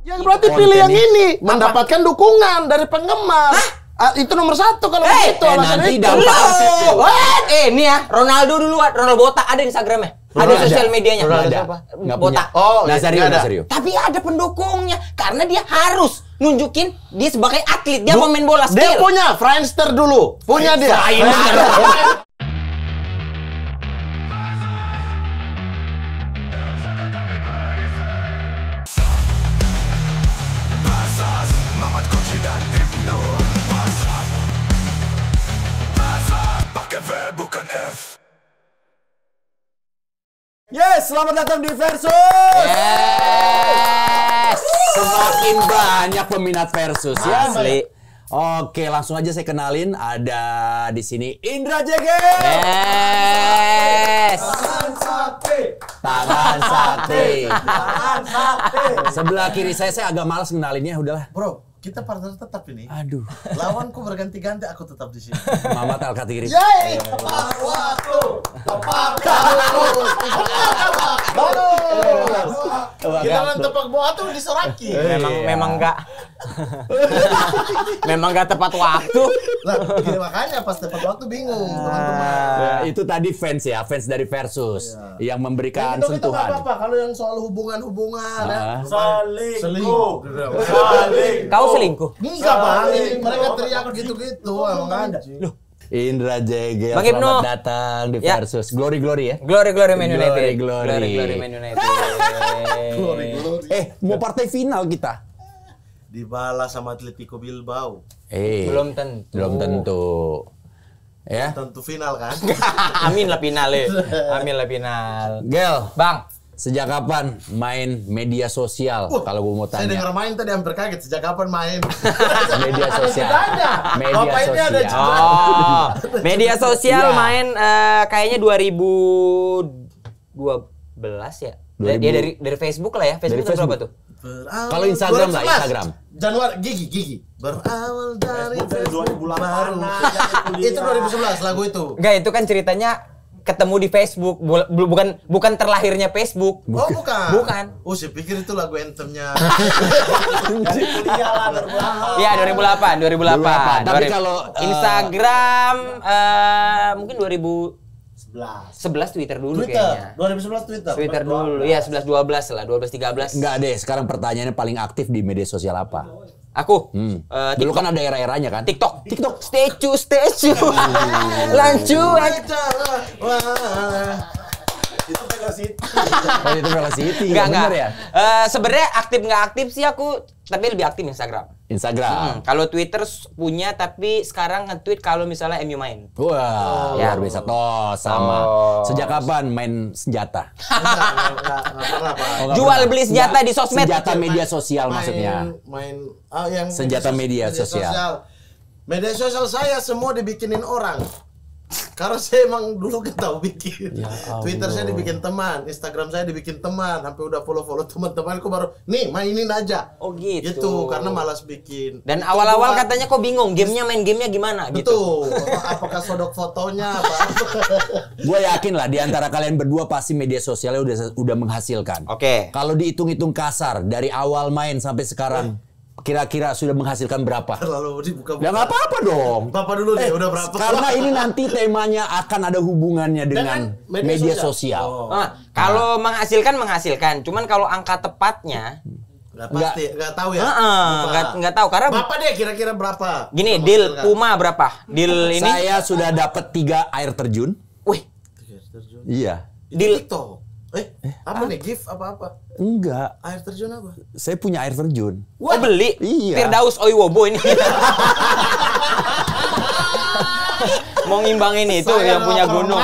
Ya berarti pilih yang ini, mendapatkan dukungan dari penggemar. Itu nomor 1 kalau begitu. Nanti ini ya, Ronaldo dulu, Ronaldo botak ada Instagramnya. Ada sosial medianya. Nggak botak. Oh, Nazario. Tapi ada pendukungnya karena dia harus nunjukin dia sebagai atlet, dia pemain bola skill. Dia punya Friendster dulu. Punya dia. Yes, selamat datang di Versus. Yes. Semakin banyak peminat Versus ya. Asli. Oke, langsung aja saya kenalin. Ada di sini Indra JG. Yes. Tangan sate. Sebelah kiri saya agak malas kenalinnya, udahlah. Bro, kita partner tetap ini. Aduh. Lawanku berganti-ganti, aku tetap di sini. Mamat Al-Katiri. Yeay! Tepat waktu. Kita main tepak bola tuh disoraki. Memang enggak tepat waktu. Lah, makanya pas tepat waktu bingung, teman-teman. Ya, itu tadi fans ya, fans dari Versus yang memberikan Itu nggak sentuhan. apa-apa kalau yang soal hubungan-hubungan ya. Selingkuh. Kau selingkuh? Enggak, Bang. Mereka teriak gitu-gitu, emang ada. Indra JG, Bang Ibnu. selamat datang di Ya. Versus. Glory ya. Glory Man United. Glory. Man United. Mau partai final kita. Dibalas sama Atletico Bilbao. Belum tentu. Belum tentu. Ya. Tentu final kan? Amin lah final. Gel, Bang, sejak kapan main media sosial? Kalau gue mau Saya tanya. dengar main tadi hampir kaget, sejak kapan main? Media sosial. Media Bapak ini ada sosial. juga. media sosial Ya. main kayaknya 2012 ya. Dia dari Facebook lah ya. Facebook itu berapa tuh? Kalau Instagram lah, Instagram. Januari, Gigi. Berawal dari Facebook 2008. baru. Itu 2011 lagu itu. Enggak, itu kan ceritanya ketemu di Facebook, bukan terlahirnya Facebook. Oh, bukan. Bukan. Oh, saya pikir itu lagu anthemnya. Iya, 2008. 2008. Tapi kalau Instagram mungkin 2011 Twitter dulu kayaknya. 2011 Twitter. Twitter dulu. Iya, 11 12 lah, 12 13. Enggak deh, sekarang pertanyaannya paling aktif di media sosial apa? Aku. Dulu kan ada era-eranya kan? TikTok. Statue. Lancu. Itu Velocity. Oh, itu Velocity. Enggak. Bener ya? Sebenarnya aktif nggak aktif sih aku, tapi lebih aktif Instagram. Instagram. Kalau Twitter punya, tapi sekarang nge-tweet kalau misalnya MU main. Wah, Ya. luar biasa. Toh, sama. Sejak kapan main senjata? Enggak, Pak. Jual beli senjata di sosmed. Senjata media sosial maksudnya. Yang Senjata media sosial. Media sosial saya semua dibikinin orang. Karena saya emang dulu kan tahu bikin. Twitter saya dibikin teman, Instagram saya dibikin teman, sampai udah follow teman-temanku baru nih mainin aja. Oh gitu. Gitu, karena malas bikin. Dan awal-awal katanya kok bingung, main gamenya gimana gitu. Betul. Apakah sodok fotonya apa? Gue yakin lah di antara kalian berdua pasti media sosialnya udah menghasilkan. Oke. Kalau dihitung-hitung kasar dari awal main sampai sekarang kira-kira sudah menghasilkan berapa? Lalu dibuka. Ya nggak apa-apa dong. Bapak dulu deh, udah berapa? Karena ini nanti temanya akan ada hubungannya dengan media sosial. Kalau menghasilkan, cuman kalau angka tepatnya Nggak pasti, nggak tahu ya. nggak tahu karena Bapak deh kira-kira berapa? gini, deal Puma berapa? Deal ini? Saya sudah dapat 3 air terjun. Wih, Iya. Deal TikTok. Apa nih? Gift apa-apa? Enggak. Air terjun apa? Saya punya air terjun. oh beli? Iya. Firdaus Oiwobo ini. Mau ngimbangin itu yang punya gunung.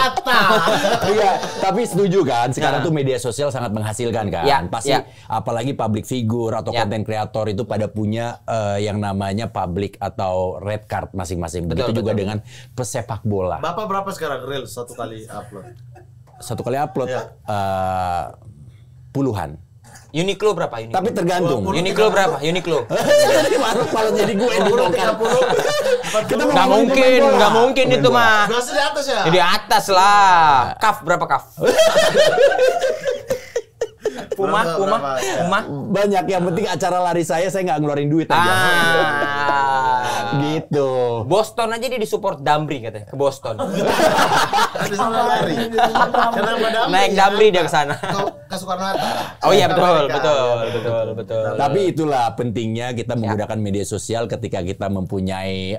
Iya, tapi setuju kan? Sekarang tuh media sosial sangat menghasilkan kan? Ya, Pasti ya. apalagi public figure atau content creator itu pada punya yang namanya public atau red card masing-masing. Begitu juga dengan pesepak bola. Bapak berapa sekarang reels satu kali upload? Satu kali upload Ya. puluhan. Uniqlo berapa Uniqlo? Tapi tergantung. Uniqlo berapa? Uniqlo. Malah jadi gue yang dibongkar. Nggak mungkin itu mah. Biasa di atas ya? Di atas lah. Kaf berapa kaf? Puma. Banyak, yang penting acara lari saya nggak ngeluarin duit aja. Gitu. Boston aja dia disupport Damri katanya, ke Boston. Habis lari. Kenapa Damri? Naik Damri dia ke sana. Ke Soekarno-Hatta. Oh iya betul. Tapi itulah pentingnya kita menggunakan media sosial ketika kita mempunyai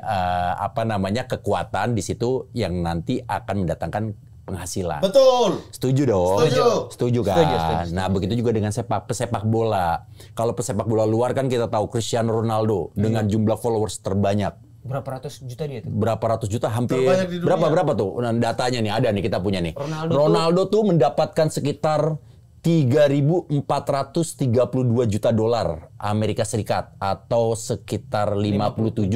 kekuatan di situ yang nanti akan mendatangkan penghasilan. Betul. Setuju dong. Setuju kan. Setuju. Nah begitu juga dengan pesepak bola. Kalau pesepak bola luar kan kita tahu Cristiano Ronaldo dengan jumlah followers terbanyak. Berapa ratus juta dia tuh? Berapa ratus juta, hampir terbanyak di dunia. berapa tuh? Nah, datanya nih ada nih, kita punya nih. Ronaldo tuh mendapatkan sekitar 3.432 juta dolar Amerika Serikat atau sekitar 57,6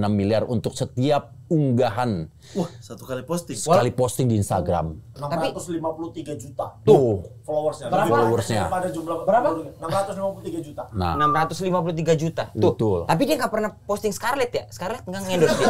miliar untuk setiap unggahan. Wah, satu kali posting. Sekali posting di Instagram. 653 juta. Tuh. Followersnya. Berapa? Followersnya. Pada jumlah berapa? 653 juta. Nah, 653 juta. Tuh. Betul. Tapi dia nggak pernah posting Scarlett ya? Scarlett nggak ngendorse dia.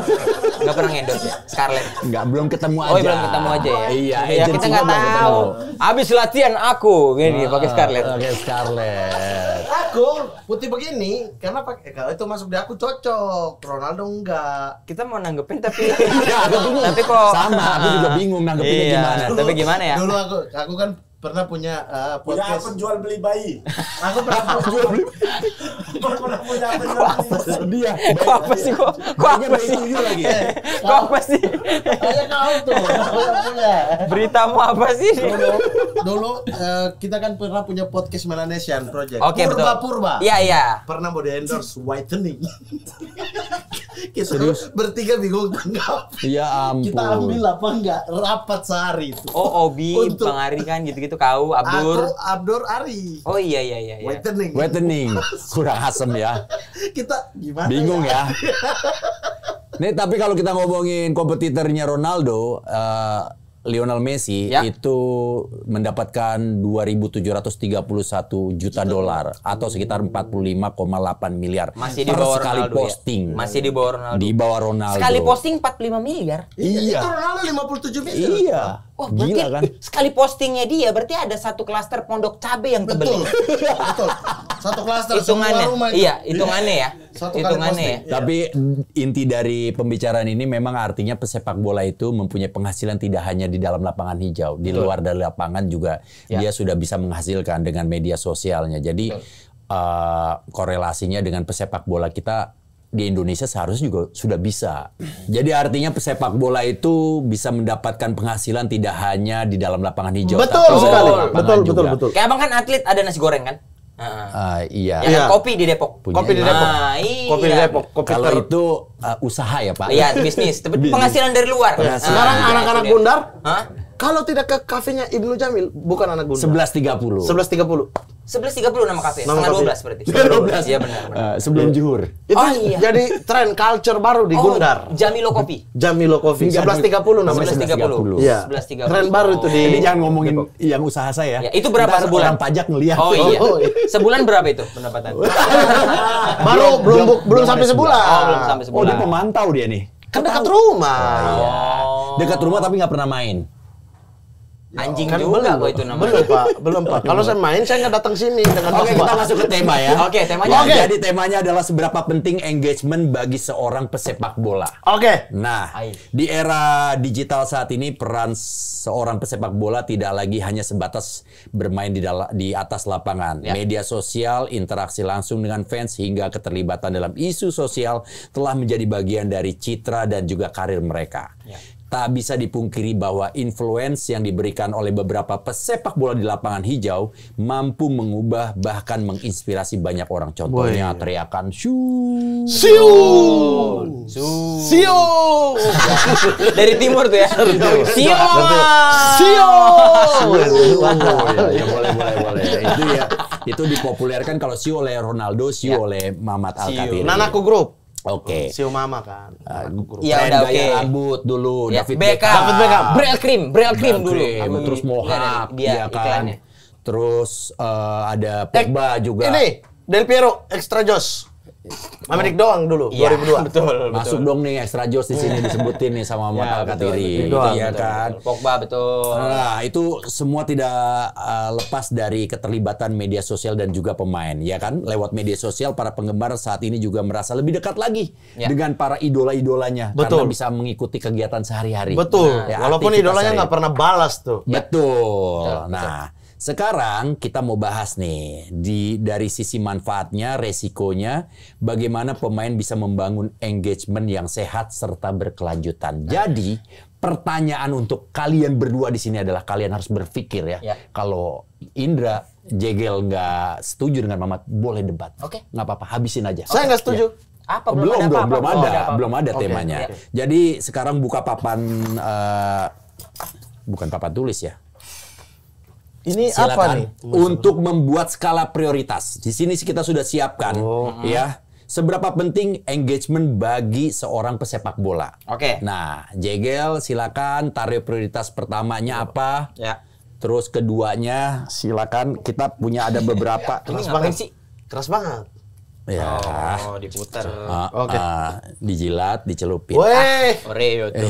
Nggak pernah ngendorse ya? Scarlett. Enggak, belum ketemu aja. Oh, belum ketemu aja ya? Iya, Ya, kita nggak tahu. Abis latihan aku gini pakai Scarlett. Pakai Scarlett. Aku putih begini karena kalau itu masuk di aku cocok. Ronaldo enggak. Kita mau nanggepin tapi bingung. tapi kok Sama, aku juga bingung nanggepinnya Iya. gimana. Tapi gimana ya? Dulu aku kan pernah punya Punya podcast. akun jual beli bayi. Aku pernah jual beli. Pernah punya akun jual beli. Dia. Kok apa sih kok? Kok apa sih? lagi. Kok apa sih? Kayak kau tuh, aku yang punya. Beritamu apa sih? Dulu kita kan pernah punya podcast Melanesian Project. Oke, betul. Purba. Iya. Pernah mau di endorse whitening. Kita bertiga bingung tanggap. Ya ampun. Kita ambil apa enggak rapat sehari itu. Oh, Obi, Untuk- Bang Ari kan gitu-gitu kau, Abdur. Aku Abdur Ari. Oh iya. Whitening. Whitening. Kurang asem ya. Kita gimana? Bingung ya. Nih, tapi kalau kita ngomongin kompetitornya Ronaldo, Lionel Messi Ya. itu mendapatkan 2.731 juta dolar atau sekitar 45,8 miliar Masih di per bawah sekali Ronaldo posting. ya? Masih di bawah Ronaldo. Di bawah Ronaldo. Sekali posting 45 miliar. Iya. Itu Ronaldo 57 miliar. Iya. Wah, berarti Gila kan? sekali postingnya dia berarti ada satu klaster pondok cabe yang Betul. tebel. Betul. Satu klaster semua Hitungannya. rumah itu. Iya, hitungannya ya. Satu kali Hitungannya posting. ya. Tapi inti dari pembicaraan ini memang artinya pesepak bola itu mempunyai penghasilan tidak hanya di dalam lapangan hijau, di luar dari lapangan juga dia sudah bisa menghasilkan dengan media sosialnya. Jadi korelasinya dengan pesepak bola kita di Indonesia seharusnya juga sudah bisa. Jadi artinya pesepak bola itu bisa mendapatkan penghasilan tidak hanya di dalam lapangan hijau, Betul tapi di sekali. luar lapangan juga. Kayak Abang kan atlet ada nasi goreng kan? Iya. Ya kan, kopi di Depok. Punya- Kopi di Depok. Kopi di Iya. Depok. Kopi Kalau ter- itu usaha ya Pak? Iya, bisnis. Tapi penghasilan dari luar. Sekarang anak-anak itu dia. Gundar, Hah? kalau tidak ke kafenya Ibnu Jamil, bukan anak Gundar. 11.30. 11.30. 11.30 nama kafe. Nama Setengah kafe. 12 berarti. 12. Iya benar. Sebelum zuhur. Itu Oh, iya. jadi tren culture baru di Gundar. Jamilo Kopi. Jamilo Coffee. 11.30 namanya. 11.30. Iya. 11.30. Tren baru itu di. Jadi jangan ngomongin yang usaha saya. Ya, itu berapa Ntar sebulan? Orang pajak ngelihat. Oh iya. Oh, iya. Sebulan berapa itu pendapatan? Baru belum sampai ada sebulan. Oh, belum sampai Oh, dia sebulan. pemantau dia nih. Kan dekat rumah. Oh. Dekat rumah tapi nggak pernah main. Anjing Kan juga belum, kok itu namanya. Belum Pak, belum Pak. Kalau saya main saya nggak datang sini dengan Oke, Bapak. kita masuk ke tema ya. Oke, temanya. Jadi temanya adalah seberapa penting engagement bagi seorang pesepak bola. Oke. Nah, Ayo. di era digital saat ini peran seorang pesepak bola tidak lagi hanya sebatas bermain di atas lapangan. Ya. Media sosial, interaksi langsung dengan fans hingga keterlibatan dalam isu sosial telah menjadi bagian dari citra dan juga karir mereka. Ya. Tak bisa dipungkiri bahwa influence yang diberikan oleh beberapa pesepak bola di lapangan hijau mampu mengubah bahkan menginspirasi banyak orang. Contohnya teriakan "Shoo". Siu. Siu. Dari timur tuh ya. Sio. Siu. Ya, boleh. Itu dipopulerkan kalau Siu oleh Ronaldo, Siu oleh Mamat Al-Khatiri. Nanaku Group. Oke. Siu Mama kan. Iya, Tren udah gaya oke. rambut dulu, Ya, David Beckham. Beckham. Brel Cream dulu. Terus Mohawk, Dia ya kan. iklannya. Terus ada Pogba juga. Ini Del Piero Extra Jos. Amerik doang dulu, 2002. Betul. Masuk dong nih extra joss di sini disebutin nih sama Muhammad Al-Khairi. betul, Iya kan? Pogba betul. Nah, itu semua tidak lepas dari keterlibatan media sosial dan juga pemain, ya kan? Lewat media sosial, para penggemar saat ini juga merasa lebih dekat lagi dengan para idola-idolanya karena bisa mengikuti kegiatan sehari-hari. Betul. Ya, Walaupun aktivitas idolanya sehari-hari. nggak pernah balas tuh. Betul. Nah, sekarang kita mau bahas nih dari sisi manfaatnya, resikonya, bagaimana pemain bisa membangun engagement yang sehat serta berkelanjutan. Jadi, pertanyaan untuk kalian berdua di sini adalah kalian harus berpikir ya. Kalau Indra, Jegel nggak setuju dengan Mamat, boleh debat. Oke. Nggak apa-apa, habisin aja. Saya nggak setuju. Apa Belum ada temanya. Jadi sekarang buka papan, bukan papan tulis ya. Ini Silakan apa nih? untuk membuat skala prioritas. Di sini kita sudah siapkan, ya. Seberapa penting engagement bagi seorang pesepak bola? Oke. Nah, Jegel, silakan taruh prioritas pertamanya apa? Ya. Terus keduanya, silakan. Kita punya ada beberapa. Ini ngapain sih? Keras banget. Ya. Oh, diputar. Oke. Dijilat, dicelupin. Weh, Oreo tuh.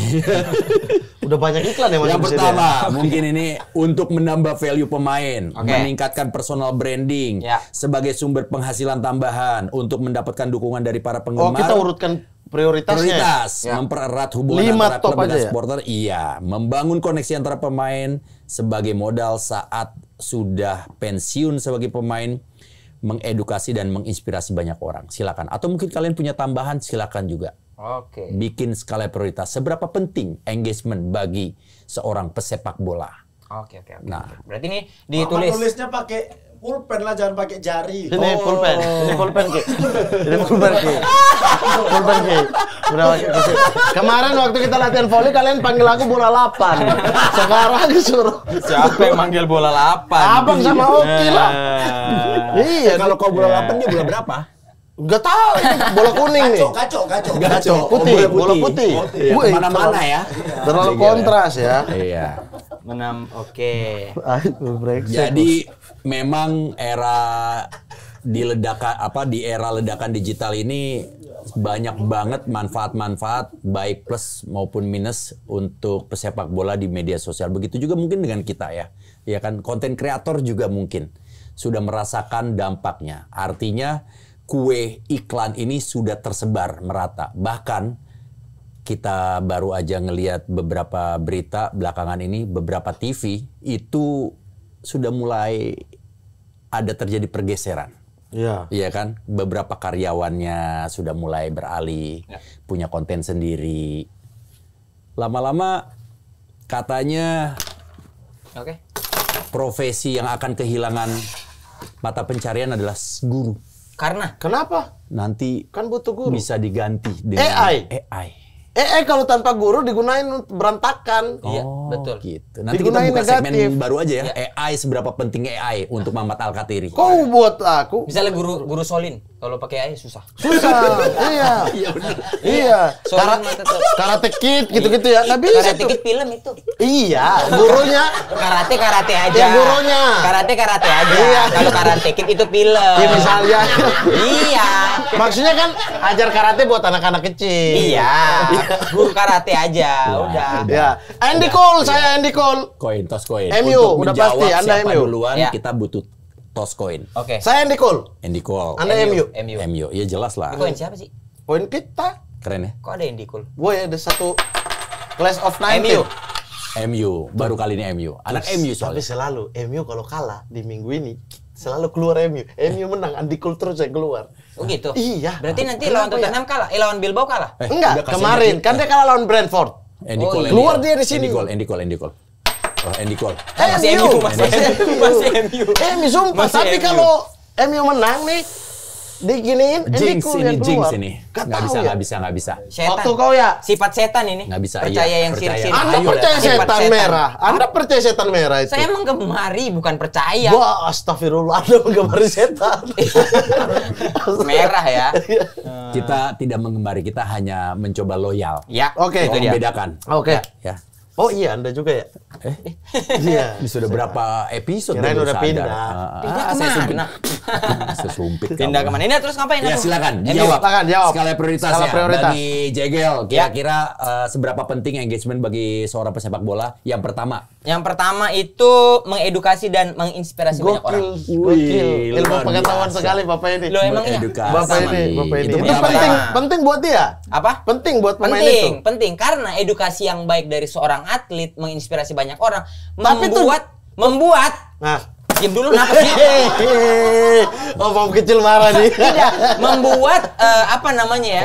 udah banyak iklan ya masuk Yang ke sini pertama, ya? mungkin ini untuk menambah value pemain, Oke. meningkatkan personal branding, Ya. sebagai sumber penghasilan tambahan, untuk mendapatkan dukungan dari para Oh, penggemar. kita urutkan prioritasnya. Prioritas, Ya. mempererat hubungan 5 antara top klub dan aja ya? supporter. Iya, membangun koneksi antara pemain sebagai modal saat sudah pensiun sebagai pemain, mengedukasi dan menginspirasi banyak orang. Silakan. Atau mungkin kalian punya tambahan, silakan juga. Oke. Bikin skala prioritas. Seberapa penting engagement bagi seorang pesepak bola? Oke. Nah. Berarti ini Ditulis. ditulis. Tulisnya pakai pulpen lah, jangan pakai jari. Ini pulpen. Ini pulpen, Ki. Ini pulpen, Ki. Pulpen, Ki. Berapa, Ki? Kemarin waktu kita latihan volley, kalian panggil aku bola 8. Sekarang disuruh. Siapa yang manggil bola 8? Abang sama Oki lah. Iya, Kalau kau bola 8 dia bola berapa? Nggak tahu, ini bola kuning nih. Gaco. Putih, bola putih. Ya, Wih, mana-mana ya. terlalu kontras ya. Iya. Oke. Jadi memang di era ledakan digital ini banyak banget manfaat-manfaat baik plus maupun minus untuk pesepak bola di media sosial. Begitu juga mungkin dengan kita ya. Ya kan, konten kreator juga mungkin sudah merasakan dampaknya. Artinya kue iklan ini sudah tersebar merata. Bahkan kita baru aja ngelihat beberapa berita belakangan ini, beberapa TV itu sudah mulai ada terjadi pergeseran. Iya. Iya kan? Beberapa karyawannya sudah mulai beralih, punya konten sendiri. Lama-lama katanya Oke. profesi yang akan kehilangan mata pencarian adalah guru. Karena Kenapa? Nanti Kan butuh guru. bisa diganti dengan AI. kalau tanpa guru digunain berantakan. Iya, betul. Gitu. Nanti kita Digunain buka segmen negatif. baru aja ya. AI, seberapa penting AI untuk Mamat Al-Khairi. Kau buat aku misalnya guru Solin kalau pakai AI susah. susah. Iya. Iya. Solin mah tetap. Karate Kid gitu-gitu ya. Nggak bisa Karate tuh. Kid film itu. Iya, gurunya. Karate aja. Ya, gurunya. Karate aja. Iya. Kalau Karate Kid itu film. Ya, misalnya. Iya. Maksudnya kan ajar karate buat anak-anak kecil. Iya. Guru karate aja. Udah. Ya. Andy Cole, saya Andy Cole. Koin, tos koin. MU, Untuk udah menjawab pasti, Anda siapa MU. duluan, Ya. kita butuh tos koin. Oke. Saya Andy Cole. Andy Cole. Anda MU. MU. Ya jelas lah. Koin siapa sih? Poin kita. Keren ya. Kok ada yang dikul? Boy, ada satu class of 19. MU. Baru kali ini MU. Anak MU Tapi soalnya. selalu MU kalau kalah di minggu ini selalu keluar MU. MU menang, Andy Cole terus saya keluar. Oh gitu? Iya. Berarti nanti Kenapa lawan Tottenham kalah? Lawan Bilbao kalah? Udah Enggak, kasih kemarin nanti. kan dia kalah lawan Brentford. Andy Oh, Cole. iya. Keluar dia di sini. Andy Cole. Oh, Andy Cole. Masih MU, masih MU. MU sumpah, Masih tapi MU. kalau MU menang nih diginiin Andy Jinx Cole ini, yang jinx keluar. ini. Nggak Nggak tahu bisa, ya. nggak bisa. Setan. Waktu kau ya. Sifat setan ini. Nggak bisa, Percaya iya, yang percaya. sir-sir. Anda Ayo, percaya Sifat setan merah? Anda percaya setan merah itu? Saya menggemari bukan percaya. Wah, astagfirullah, Anda menggemari setan. Merah ya. Kita tidak menggemari, kita hanya mencoba loyal. Ya. Oke. itu Itu dia. membedakan. Oke. Ya. Oh iya, Anda juga ya? Iya. Sudah berapa episode Kirain baru udah sadar. pindah. Pindah Saya sumpit. kemana? Saya sumpit. Pindah kamu. kemana? Ini terus ngapain? Ya Aduh. silakan MU. dijawab. Silakan, jawab. Skala prioritas Skala ya prioritas. bagi Jegel. Kira-kira seberapa penting engagement bagi seorang pesepak bola? Yang pertama. Yang pertama itu mengedukasi dan menginspirasi banyak orang. Gokil. Ilmu luar pengetahuan biasa. sekali Bapak ini. Lo emang iya? Edukasi. Bapak ini. Itu pertama penting, ya. penting buat dia. Apa? Penting buat pemain itu. Penting karena edukasi yang baik dari seorang atlet menginspirasi banyak orang, Tapi membuat Nah. diam dulu kenapa sih? Oh, Om kecil marah nih. Tidak, membuat apa namanya ya?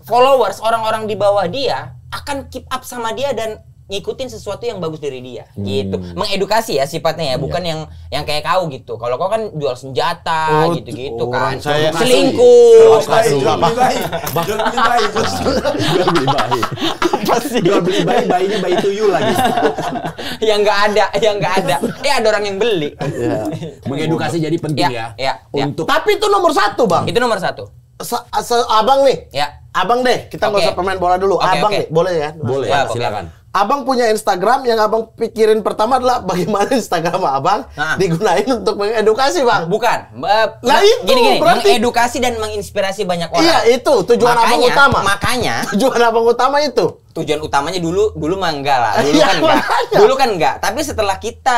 Followers orang-orang di bawah dia akan keep up sama dia dan ngikutin sesuatu yang bagus dari dia gitu. Mengedukasi ya sifatnya ya, bukan yang kayak kau gitu. Kalau kau kan jual senjata gitu-gitu kan. Saya Selingkuh. Jual beli bayi. Jual beli bayi, bayinya bayi tuyul lagi. yang nggak ada. Ada orang yang beli. Mengedukasi jadi penting ya. Untuk Tapi itu nomor 1, Bang. itu nomor 1. Abang nih. Ya. Abang deh, kita nggak Oke. usah pemain bola dulu. Oke, Abang oke. nih, boleh ya? Boleh, Ya, oke. silakan. Abang punya Instagram, yang abang pikirin pertama adalah bagaimana Instagram abang Nah. digunain untuk mengedukasi, Bang. Bukan. Lah itu, gini, berarti- mengedukasi dan menginspirasi banyak orang. Iya, itu tujuan abang utama. Makanya Tujuan abang utama itu. tujuan utamanya dulu mah enggak lah. Dulu Iya, kan enggak. makanya. Dulu kan enggak. Tapi setelah kita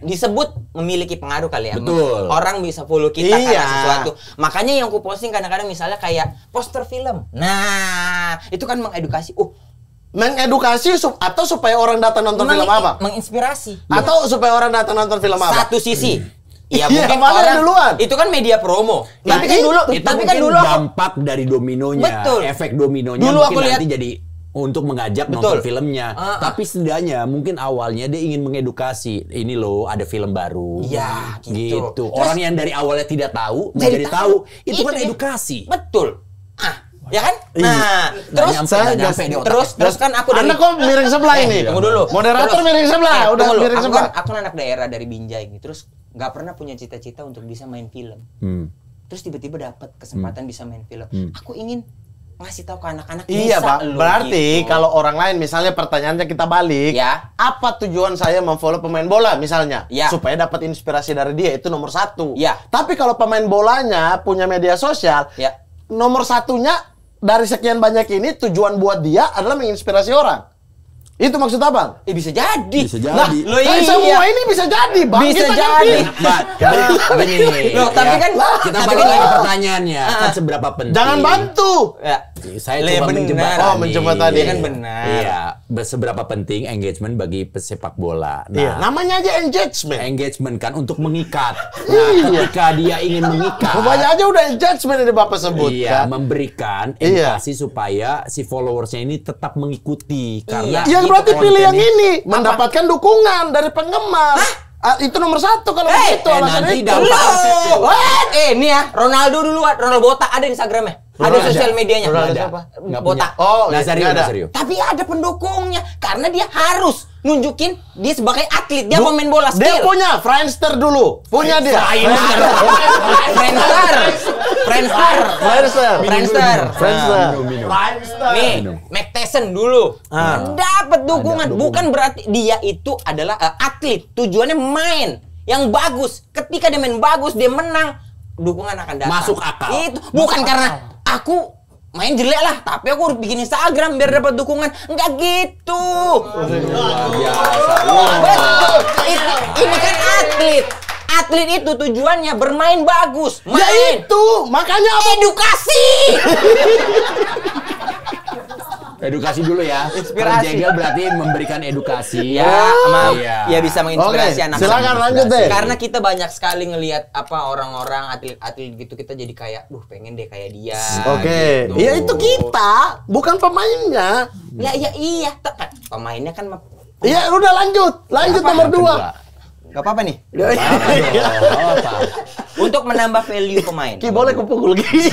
disebut memiliki pengaruh kali ya. Betul. Orang bisa follow kita Iya. karena sesuatu. Makanya yang ku posting kadang-kadang misalnya kayak poster film. Nah, itu kan mengedukasi. Mengedukasi atau supaya orang datang nonton film apa? Menginspirasi. Atau supaya orang datang nonton film apa? Satu sisi. Iya, Iya, mungkin mana orang duluan? itu kan media promo. Nah, tapi kan itu- dulu, Itu tapi kan mungkin dulu aku, dampak dari dominonya, Betul. efek dominonya Dulu mungkin aku lihat- nanti jadi untuk mengajak Betul. nonton filmnya. Tapi setidaknya mungkin awalnya dia ingin mengedukasi. Ini loh ada film baru. Iya, gitu. Gitu. Orang yang dari awalnya tidak tahu menjadi tahu. Itu kan dia. edukasi. Betul. Ya kan? Nah, terus Nggak nyampe di otak. terus kan aku dari Anda kok miring sebelah ini? Tunggu dulu. Moderator Terus- miring sebelah, udah tunggu dulu. miring Aku sebelah. kan anak daerah dari Binjai gitu. Terus nggak pernah punya cita-cita untuk bisa main film. Terus tiba-tiba dapat kesempatan bisa main film. Aku ingin ngasih tahu ke anak-anak Iya, bisa Pak. lo Berarti gitu. kalau orang lain misalnya pertanyaannya kita balik, Ya. apa tujuan saya memfollow pemain bola misalnya? Ya. Supaya dapat inspirasi dari dia, itu nomor 1. Ya. Tapi kalau pemain bolanya punya media sosial, Ya. nomor 1-nya dari sekian banyak ini tujuan buat dia adalah menginspirasi orang. Itu maksud Abang? Bisa jadi. Bisa jadi. Nah, Lo semua ini bisa jadi, Bang. Bisa Kita jadi. ngerti. Gini. Loh, tapi kan kita tapi balik kan- lagi pertanyaannya. Kan seberapa penting? Jangan bantu. Ya. Saya Lah, coba benar. menjembatani. Oh, menjembatani. Iya kan benar. Iya, seberapa penting engagement bagi pesepak bola. Iya, Nah, namanya aja engagement. engagement kan untuk mengikat. Nah, ketika dia ingin mengikat, Rupanya aja udah engagement ini Bapak sebut iya, kan. memberikan Iya. edukasi supaya si followersnya ini tetap mengikuti. Karena Iya. Yang berarti itu pilih yang kontennya- ini, mendapatkan dukungan dari penggemar. Itu nomor 1 kalau begitu alasannya nanti itu. dampak- Ini ya, Ronaldo duluan, Ronaldo botak ada Instagramnya. Ada Ronaldo sosial ada. medianya. Ronaldo Nggak ada. siapa? Nggak Botak. punya. Oh, Nazario, nggak ada. Nazario. Tapi ada pendukungnya karena dia harus nunjukin dia sebagai atlet, dia pemain bola skill. Dia punya Friendster dulu. Punya dia. Friendster. Friendster. Nih, Mike Tyson dulu dapat dukungan. Bukan berarti dia itu adalah atlet. Tujuannya main yang bagus. Ketika dia main bagus, dia menang, dukungan akan datang. Masuk akal. Itu bukan karena aku main jelek lah, tapi aku harus bikin Instagram biar dapat dukungan. Enggak gitu. Betul. Ini kan atlet. Atlet itu tujuannya bermain bagus. Ya Main. itu, makanya apa? Edukasi. Edukasi dulu ya. Inspirasi. Jegel berarti memberikan edukasi. Ya, Iya. ya bisa menginspirasi Oke, anak. silakan lanjut deh. Karena kita banyak sekali ngelihat apa orang-orang atlet-atlet gitu, kita jadi kayak, pengen deh kayak dia. Oke, gitu. ya itu kita, bukan pemainnya. Ya, iya. Pemainnya kan Ya udah lanjut nomor 2. Gak apa-apa nih. Apa? Untuk menambah value pemain. Ki boleh kupukul Ki.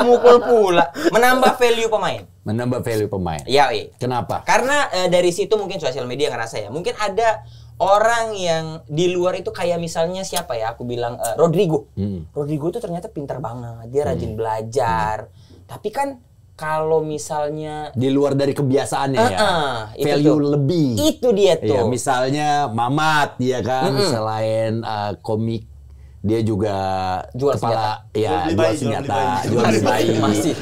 Mukul pula. Menambah value pemain. Menambah value pemain. Ya, iya. Kenapa? Karena dari situ mungkin sosial media ngerasa ya. Mungkin ada orang yang di luar itu kayak misalnya siapa ya? Aku bilang Rodrigo. Rodrigo itu ternyata pintar banget. Dia rajin belajar. Tapi kan kalau misalnya di luar dari kebiasaannya ya, itu value tuh. lebih. Itu dia tuh. Ya, misalnya Mamat, ya kan, selain komik, dia juga Jual kepala, senjata. ya jual senjata, jual beli bayi. Masih.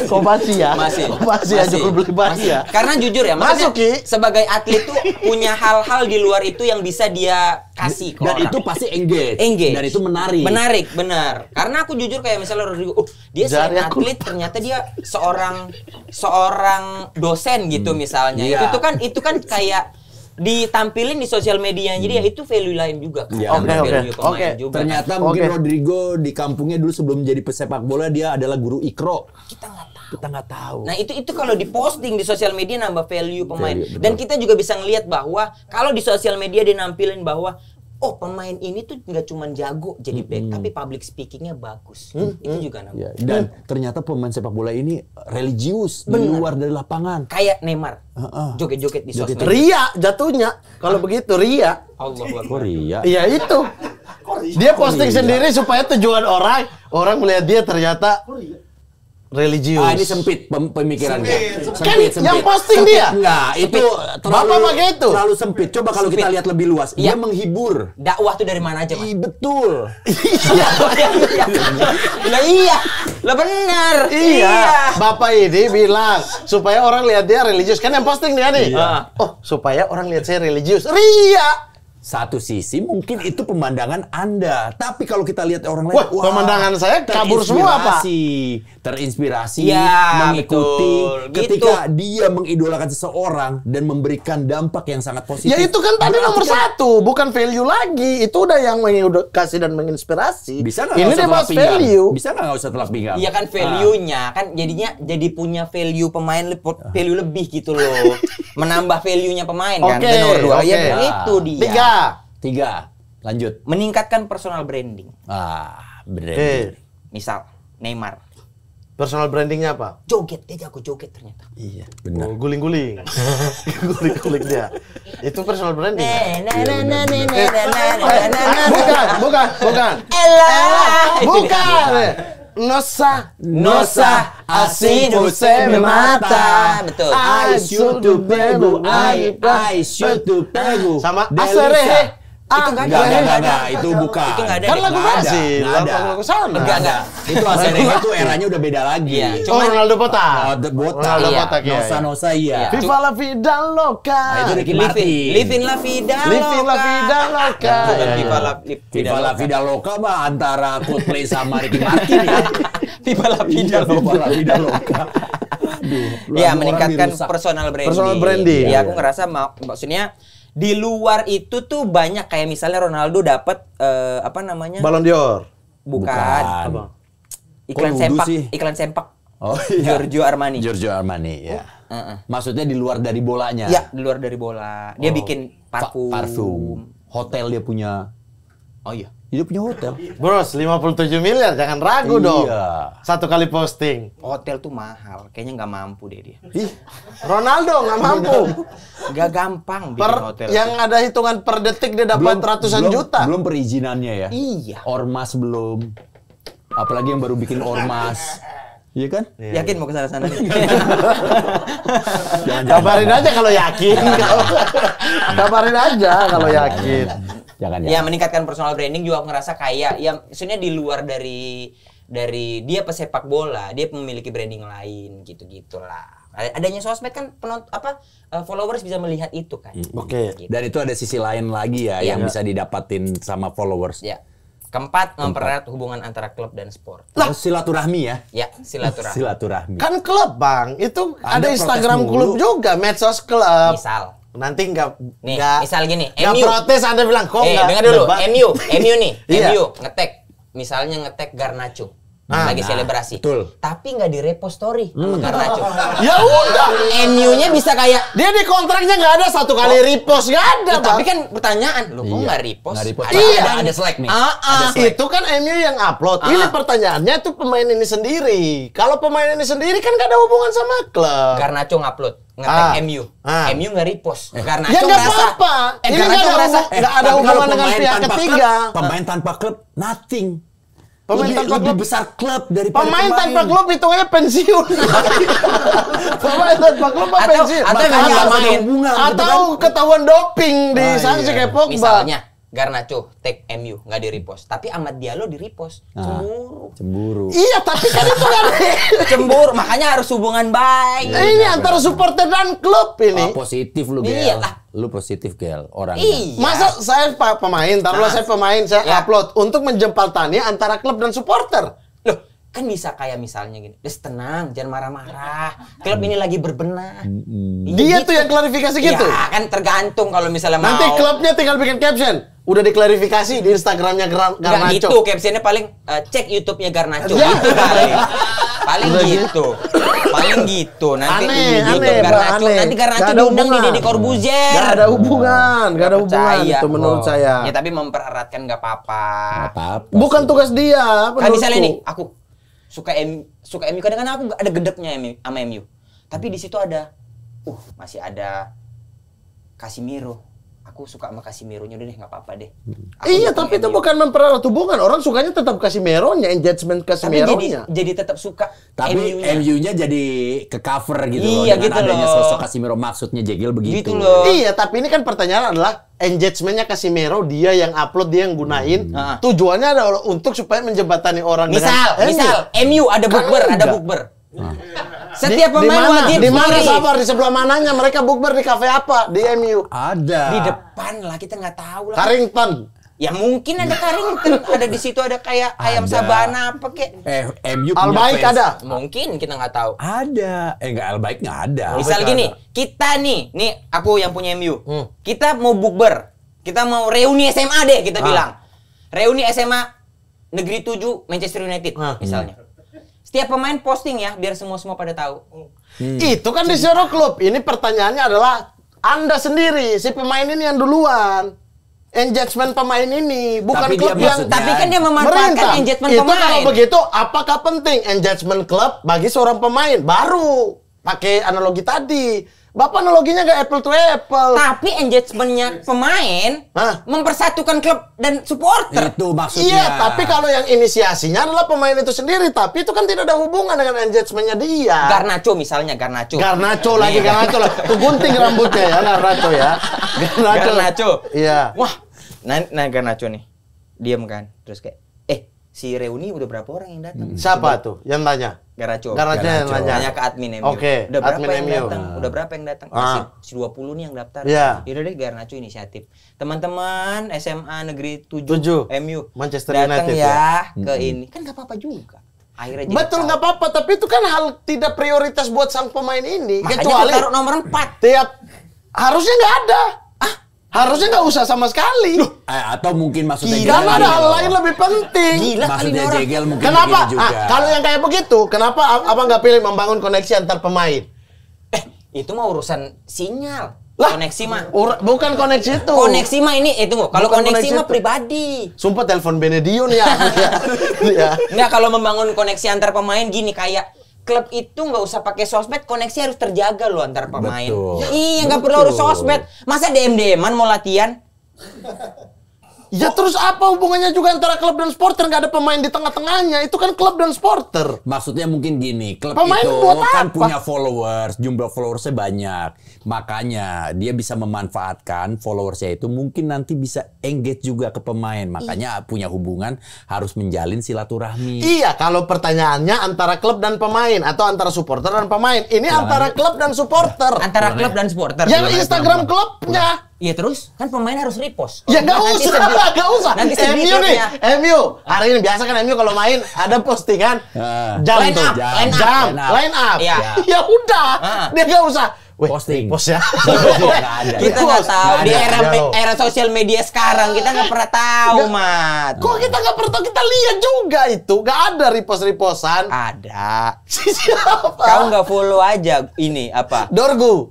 Kopasi ya. Masih. Kopasi ya jual beli bayi ya. Karena jujur ya, maksudnya Masuk, Ki. sebagai atlet tuh punya hal-hal di luar itu yang bisa dia kasih ke Dan orang. itu pasti engage. Dan itu menarik. Menarik, benar. Karena aku jujur kayak misalnya Rodrigo, dia Jari selain aku. atlet ternyata dia seorang dosen gitu misalnya. Iya. Itu kan kayak ditampilin di sosial media. Jadi ya itu value lain juga kan. Iya. Value pemain Oke. juga. Ternyata mungkin Rodrigo di kampungnya dulu sebelum jadi pesepak bola dia adalah guru ikro. Kita nggak tahu. Nah itu kalau diposting di sosial media nambah value pemain. Value, betul. Dan kita juga bisa ngelihat bahwa kalau di sosial media dinampilin bahwa oh pemain ini tuh nggak cuma jago jadi back, tapi public speakingnya bagus. Itu juga nambah. Ya, dan ternyata pemain sepak bola ini religius di luar dari lapangan. Kayak Neymar, joget-joget di sosmed. Ria jatuhnya. Kalau begitu Ria. Allahu Akbar. Korea. Iya itu. Dia posting sendiri supaya tujuan orang melihat dia ternyata religius. Ini sempit pemikirannya. Kan yang posting dia. Enggak, itu Bapak pakai itu. terlalu sempit. Coba kalau kita lihat lebih luas, dia menghibur. Dakwah tuh dari mana aja, Pak? Betul. Iya. Lah benar. Iya. Bapak ini bilang supaya orang lihat dia religius. Kan yang posting dia nih. Oh, supaya orang lihat saya religius. Ria. Satu sisi mungkin itu pemandangan Anda, tapi kalau kita lihat orang lain, Wah, pemandangan saya kabur semua, Pak. Terinspirasi, Ya, mengikuti betul. ketika dia mengidolakan seseorang dan memberikan dampak yang sangat positif. Ya itu kan tadi Berarti nomor kan satu, bukan value lagi. Itu udah yang mengedukasi dan menginspirasi. Bisa nggak Ini usah dia telak bahas pinggang? value. Bisa nggak usah telak pinggang? Iya kan value-nya kan jadinya jadi punya value pemain value lebih gitu loh. Menambah value-nya pemain kan. Oke, Dan nomor 2 ya oke. itu dia. 3, lanjut. Meningkatkan personal branding. Bener. Misal Neymar Personal brandingnya apa? joget, dia jago joget ternyata. Iya, Benar. guling-guling. Guling-guling dia. Itu personal branding. Bukan. Bukan. Nosa asino se me mata. Betul. I shoot to pego, I shoot to pego. Sama Delisa. Aserehe. Itu Enggak, itu bukan. Itu nggak ada. Kan deh. lagu Nggak ada, Brasil, nggak ada. lagu sana. Enggak. Itu Aserehe itu eranya udah beda lagi. Iya, Oh, Ronaldo Botak. Botak. Ronaldo Iya. Botak ya. Nosa iya. Iya. Viva la vida loca. Itu Ricky Martin. Living la vida Living la loca. vida loca. Bukan Ya, Viva ya. la Viva la vida loca mah antara Coldplay sama Ricky Martin ya. Viva la vida Viva loca. la vida loca. Aduh, Ya, lagu orang meningkatkan dirusak. personal branding. Personal branding. Ya, aku ngerasa maksudnya di luar itu tuh banyak kayak misalnya Ronaldo dapat apa namanya? Ballon d'Or. Bukan. Apa? Iklan Kok nuduh sempak, sih? iklan sempak. Oh iya. Giorgio Armani. Giorgio Armani ya. Maksudnya di luar dari bolanya. Ya, di luar dari bola. Dia bikin parfum. Parfum. Hotel dia punya. Oh iya. Dia punya hotel. Bros, 57 miliar, jangan ragu dong. Iya. Satu kali posting. Hotel tuh mahal. Kayaknya nggak mampu deh dia. Ih, Ronaldo nggak mampu. Nggak gampang bikin hotel. Yang ada hitungan per detik dia dapat ratusan juta. Belum perizinannya ya. Iya. Ormas belum. Apalagi yang baru bikin ormas. Iya kan? Yakin mau ke sana-sana nih? Kabarin aja kalau yakin. Kabarin aja kalau yakin. Jangan Ya meningkatkan personal branding juga aku ngerasa kayak ya maksudnya di luar dari dia pesepak bola, dia memiliki branding lain gitu-gitulah. Adanya sosmed kan followers bisa melihat itu kan. Oke. Gitu. Dan itu ada sisi lain lagi ya Iya. yang bisa didapatin sama followers. Ya. Keempat, mempererat hubungan antara klub dan sport. Lah, silaturahmi ya. Ya, silaturahmi. Silaturahmi. Kan klub, Bang. Itu Anda ada Instagram protes klub mulu. juga, medsos klub. Misal. Nanti nggak Misal gini, nggak MU. protes Anda bilang kok nggak dengar dulu, debat?" MU nih, Iya. MU ngetek, misalnya ngetek Garnacho. Lagi selebrasi. betul. Tapi nggak di-repost story sama Garnacho. Ya udah. MU-nya bisa kayak Dia di kontraknya nggak ada satu kali repost, nggak ada, Bang. tapi kan pertanyaan, lo kok Iya. nggak repost? Nggak repost. Iya. Ada Slack nih. Itu kan MU yang upload. Ini pertanyaannya tuh pemain ini sendiri. Kalau pemain ini sendiri kan nggak ada hubungan sama klub. Garnacho ngupload, ngetek MU. Ah. MU nggak repost. Garnacho Ya nggak ngerasa. apa-apa. Ini Garnacho nggak ada ngerasa. nggak ada Tapi hubungan kalau dengan pemain pihak tanpa ketiga. Klub, pemain tanpa klub, nothing. lebih besar klub daripada pemain tanpa klub hitungannya pensiun. Pemain tanpa klub apa pensiun? Atau ketahuan doping di sanksi kayak Pogba. Misalnya Garnacho tag MU nggak di repost, tapi Amad Diallo di repost. Cemburu. Iya, tapi kan itu kan cemburu, makanya harus hubungan baik. Ini antara supporter dan klub ini. Positif lu, Gel. Lu positif, Gel, orangnya. Iya. Masa saya pemain, taruhlah saya pemain, saya upload untuk menjembatani antara klub dan supporter. Loh, kan bisa kayak misalnya gini, "Des, tenang, jangan marah-marah. Klub ini lagi berbenah." Dia tuh yang klarifikasi gitu. Ya, kan tergantung kalau misalnya mau. Nanti klubnya tinggal bikin caption. Udah diklarifikasi di Instagramnya Garnacho. Enggak gitu, captionnya paling cek YouTube-nya Garnacho. Ya. Gitu paling gitu. Paling gitu. Nanti aneh, Garnacho, aneh. nanti Garnacho Gak ada diundang di hubungan. Deddy Corbuzier. Gak ada hubungan, gak ada hubungan itu menurut saya. Ya tapi mempereratkan nggak apa-apa. Bukan tugas dia. Kan misalnya nih, aku suka MU, kadang-kadang aku nggak ada gedeknya sama MU. Tapi di situ ada, masih ada Casemiro. Aku suka sama Casemironya, udah deh nggak apa-apa deh. Iya, tapi itu bukan mempererat hubungan. Orang sukanya tetap Casemironya, engagement Casemironya. Tapi jadi tetap suka. Tapi MU-nya jadi ke cover gitu loh. Iya, dengan gitu adanya loh. sosok Casemiro, maksudnya Jegel begitu. Gitu loh. Iya, tapi ini kan pertanyaan adalah engagementnya Casemiro, dia yang upload, dia yang gunain. Tujuannya adalah untuk supaya menjembatani orang. Misal MU ada bukber. Setiap di pemain wajib di mana sendiri. sabar, di sebelah mananya mereka bukber, di kafe apa di MU? Ada. Di depan lah, kita nggak tahu lah. Carrington. Ya mungkin ada Carrington, ada di situ ada kayak ayam sabana apa kek. MU Albaik fans. ada. Mungkin kita nggak tahu. Ada. Enggak, Albaik nggak ada. Misal gini, kita nih aku yang punya MU. Kita mau bukber. Kita mau reuni SMA deh, kita bilang. Reuni SMA Negeri 7 Manchester United misalnya. Setiap pemain posting ya, biar semua pada tahu. Itu kan disuruh klub. Ini pertanyaannya adalah Anda sendiri, si pemain ini yang duluan. Engagement pemain ini, bukan Tapi klub dia yang maksudnya- Tapi kan dia memanfaatkan merintah. engagement Itu pemain. kalau begitu, apakah penting engagement klub bagi seorang pemain? Baru pakai analogi tadi. Bapak analoginya nggak apple to apple. Tapi engagementnya pemain mempersatukan klub dan supporter. Itu maksudnya. Iya, tapi kalau yang inisiasinya adalah pemain itu sendiri, tapi itu kan tidak ada hubungan dengan engagementnya dia. Garnacho misalnya, Garnacho. Garnacho lagi, Garnacho lah. Tuh gunting rambutnya ya, Garnacho ya. Garnacho. Iya. Wah, nah Garnacho nih. Diam kan. Terus kayak, si reuni udah berapa orang yang datang? Siapa tuh yang tanya? Garnacho. Garnacho yang nanya. Nanya ke admin MU. Oke, Udah berapa admin yang MU. datang? Udah berapa yang datang? Si 20 nih yang daftar. Iya. Yaudah deh, Garnacho inisiatif. Teman-teman SMA Negeri 7 7, MU Manchester datang United ya ke ini. Kan nggak apa-apa juga. Akhirnya jadi Betul, tahu. nggak apa-apa, tapi itu kan hal tidak prioritas buat sang pemain ini. Makanya Kecuali aku taruh nomor 4. tiap harusnya nggak ada. Harusnya nggak usah sama sekali. Atau mungkin maksudnya Karena ada hal loh. lain lebih penting. Gila kali Maksudnya ini orang. Jegel mungkin Kenapa? begini juga. Kalau yang kayak begitu, kenapa abang nggak pilih membangun koneksi antar pemain? Itu mah urusan sinyal. Lah, Koneksi mah. Bukan koneksi itu. Koneksi mah ini tunggu. Kalau Bukan koneksi koneksi mah itu. pribadi. Sumpah telepon Benedio nih ya. Ya. Nggak, kalau membangun koneksi antar pemain gini kayak klub itu nggak usah pakai sosmed, koneksi harus terjaga loh antar pemain. Betul. Iya, nggak perlu harus sosmed. Masa DM-an mau latihan? Ya terus apa hubungannya juga antara klub dan supporter? Nggak ada pemain di tengah-tengahnya. Itu kan klub dan supporter. Maksudnya mungkin gini, klub Pemain itu buat kan apa? punya followers, jumlah followersnya banyak. Makanya dia bisa memanfaatkan followersnya itu mungkin nanti bisa engage juga ke pemain. Makanya punya hubungan harus menjalin silaturahmi. Iya, kalau pertanyaannya antara klub dan pemain atau antara supporter dan pemain. Ini antara klub dan supporter. Antara klub dan supporter. Yang Instagram klubnya. Iya terus kan pemain harus repost. Ya nggak Nanti usah, sedih. nggak usah. Nanti sedih MU nih, klubnya. MU. Hari ini biasa kan MU kalau main ada postingan jam Line tuh, up, line up. jam, line up. Iya. Ya udah, dia nggak usah. Weh, Posting. post ya. Nggak ada. Kita nggak tahu Nggak di ada. era sosial media sekarang kita nggak pernah tahu, Mat. Kok kita nggak pernah tahu? Kita lihat juga itu, nggak ada repost-repostan. Ada. Siapa? Kau nggak follow aja ini apa? Dorgu.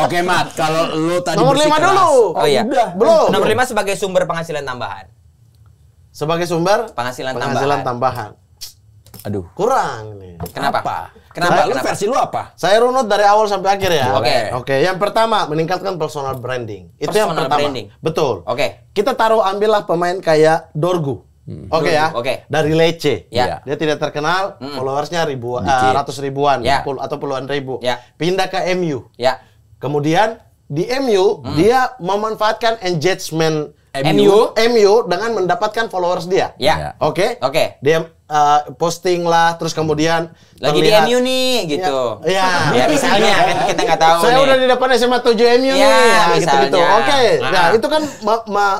Oke, Mat, kalau lu tadi Nomor 5 bersikeras- dulu. Oh iya. Belum. Nomor 5 sebagai sumber penghasilan tambahan. Sebagai sumber Penghasilan tambahan. Aduh. Kurang nih. Kenapa? Kenapa? Lu Kenapa? versi lu apa? Saya runut dari awal sampai akhir ya. Oke. Oke, yang pertama meningkatkan personal branding. Itu yang Personal pertama. branding. Betul. Oke. Kita ambillah pemain kayak Dorgu. Oke ya. Oke. Dari Lecce. Ya. Dia tidak terkenal, followersnya ribuan, ratus ribuan, atau puluhan ribu. Ya. Pindah ke MU. Ya. Kemudian di MU dia memanfaatkan engagement MU dengan mendapatkan followers dia. Ya. Oke. Oke. Dia posting lah, terus kemudian Lagi terlihat- di MU nih gitu. Ya. Ya misalnya kan kita nggak tahu Saya nih. udah di depan SMA 7 MU Ya, nih, misalnya. gitu-gitu. Oke. Nah, Ah. itu kan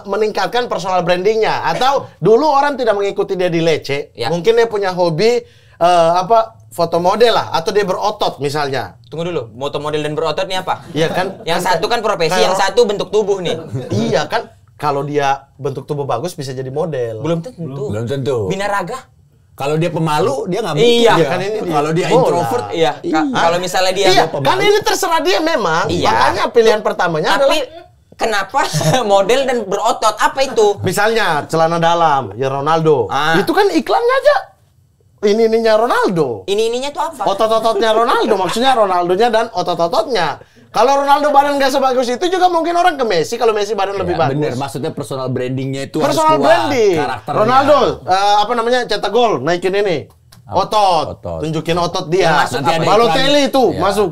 meningkatkan personal brandingnya. Atau dulu orang tidak mengikuti dia di Lecce, Ya. mungkin dia punya hobi foto model lah, atau dia berotot misalnya. Tunggu dulu, moto model dan berotot nih apa? Iya kan? Yang satu kan profesi, kayak- yang satu bentuk tubuh nih. Iya kan? Kalau dia bentuk tubuh bagus bisa jadi model. Belum tentu. Belum tentu. Binaraga. Kalau dia pemalu, dia nggak mungkin. Iya. Kan ini Kalau dia bola. introvert, Iya. Kalau misalnya dia Iya, kan ini terserah dia memang. Iya. Makanya pilihan pertamanya tapi adalah kenapa model dan berotot? Apa itu? misalnya celana dalam, ya Ronaldo. Ah. Itu kan iklannya aja. Ininya Ronaldo. Ininya tuh apa? Otot-ototnya Ronaldo, maksudnya Ronaldonya dan otot-ototnya. Kalau Ronaldo badan nggak sebagus itu juga mungkin orang ke Messi kalau Messi badan lebih bagus. Bener, maksudnya personal brandingnya itu Personal harus kuat, branding. karakternya. Ronaldo cetak gol, naikin ini. Otot. Tunjukin otot dia. Yang masuk Nanti ada Balotelli iklan. itu Ya. masuk.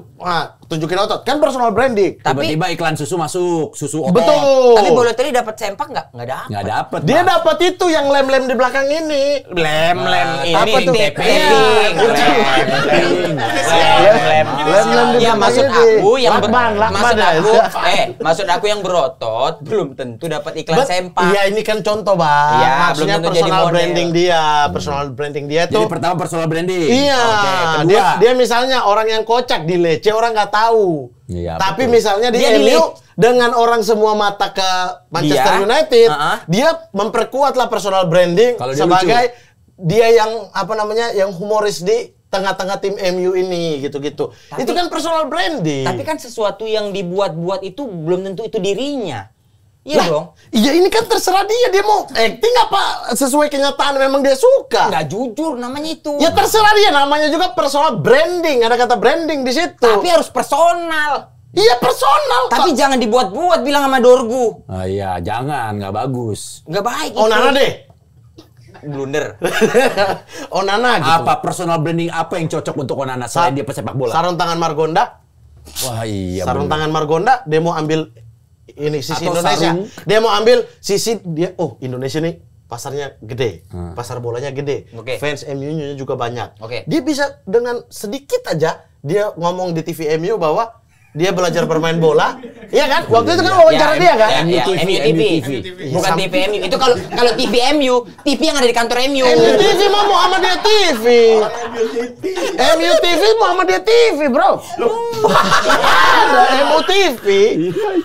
Tunjukin otot. Kan personal branding. Tiba-tiba iklan susu masuk, susu otot. Betul. Tapi Balotelli dapat sempak nggak? Nggak dapat. Nggak dapet. Dia Bang. dapat itu yang lem-lem di belakang ini. Lem-lem ini apa tuh? taping. Lem-lem di Ya belakang maksud ini. aku yang Lakban maksud ya. aku maksud aku yang berotot belum tentu dapat iklan sempak. Iya, ini kan contoh, Bang. Iya, Maksudnya belum tentu jadi personal model. branding dia. Personal branding dia Jadi tuh. pertama personal branding. Iya, Oke, kedua. dia misalnya orang yang kocak di Lecce orang nggak tahu. Iya, Tapi betul. misalnya di Dia di MU dengan orang semua mata ke Manchester Iya. United, Uh-uh. dia memperkuatlah personal branding Kalau dia sebagai dia yang yang humoris di tengah-tengah tim MU ini gitu-gitu. Tapi- Itu kan personal branding. Tapi kan sesuatu yang dibuat-buat itu belum tentu itu dirinya. Iya dong. Iya, ini kan terserah dia mau acting apa sesuai kenyataan memang dia suka. Nggak jujur namanya itu. Ya terserah dia, namanya juga personal branding, ada kata branding di situ. Tapi harus personal. Iya personal. Tapi jangan dibuat-buat bilang sama Dorgu. Ah, iya, jangan, nggak bagus. Nggak baik itu. Onana deh. Blunder. Onana gitu. Apa personal branding apa yang cocok untuk Onana selain dia pesepak bola? Sarung tangan Margonda. Wah iya. Sarung bener. tangan Margonda, dia mau ambil ini sisi Atau Indonesia. sarung. Dia mau ambil sisi dia. Oh, Indonesia nih pasarnya gede. Pasar bolanya gede. Oke. Fans MU-nya juga banyak. Oke. Dia bisa dengan sedikit aja dia ngomong di TV MU bahwa dia belajar bermain bola. Iya kan? Waktu itu kan wawancara dia kan? Ya, MU TV. MU TV. Bukan TV MU. Itu kalau TV MU, TV yang ada di kantor MU. MU TV mah Muhammadiyah TV. MU TV Muhammadiyah TV, bro. Ada MU TV.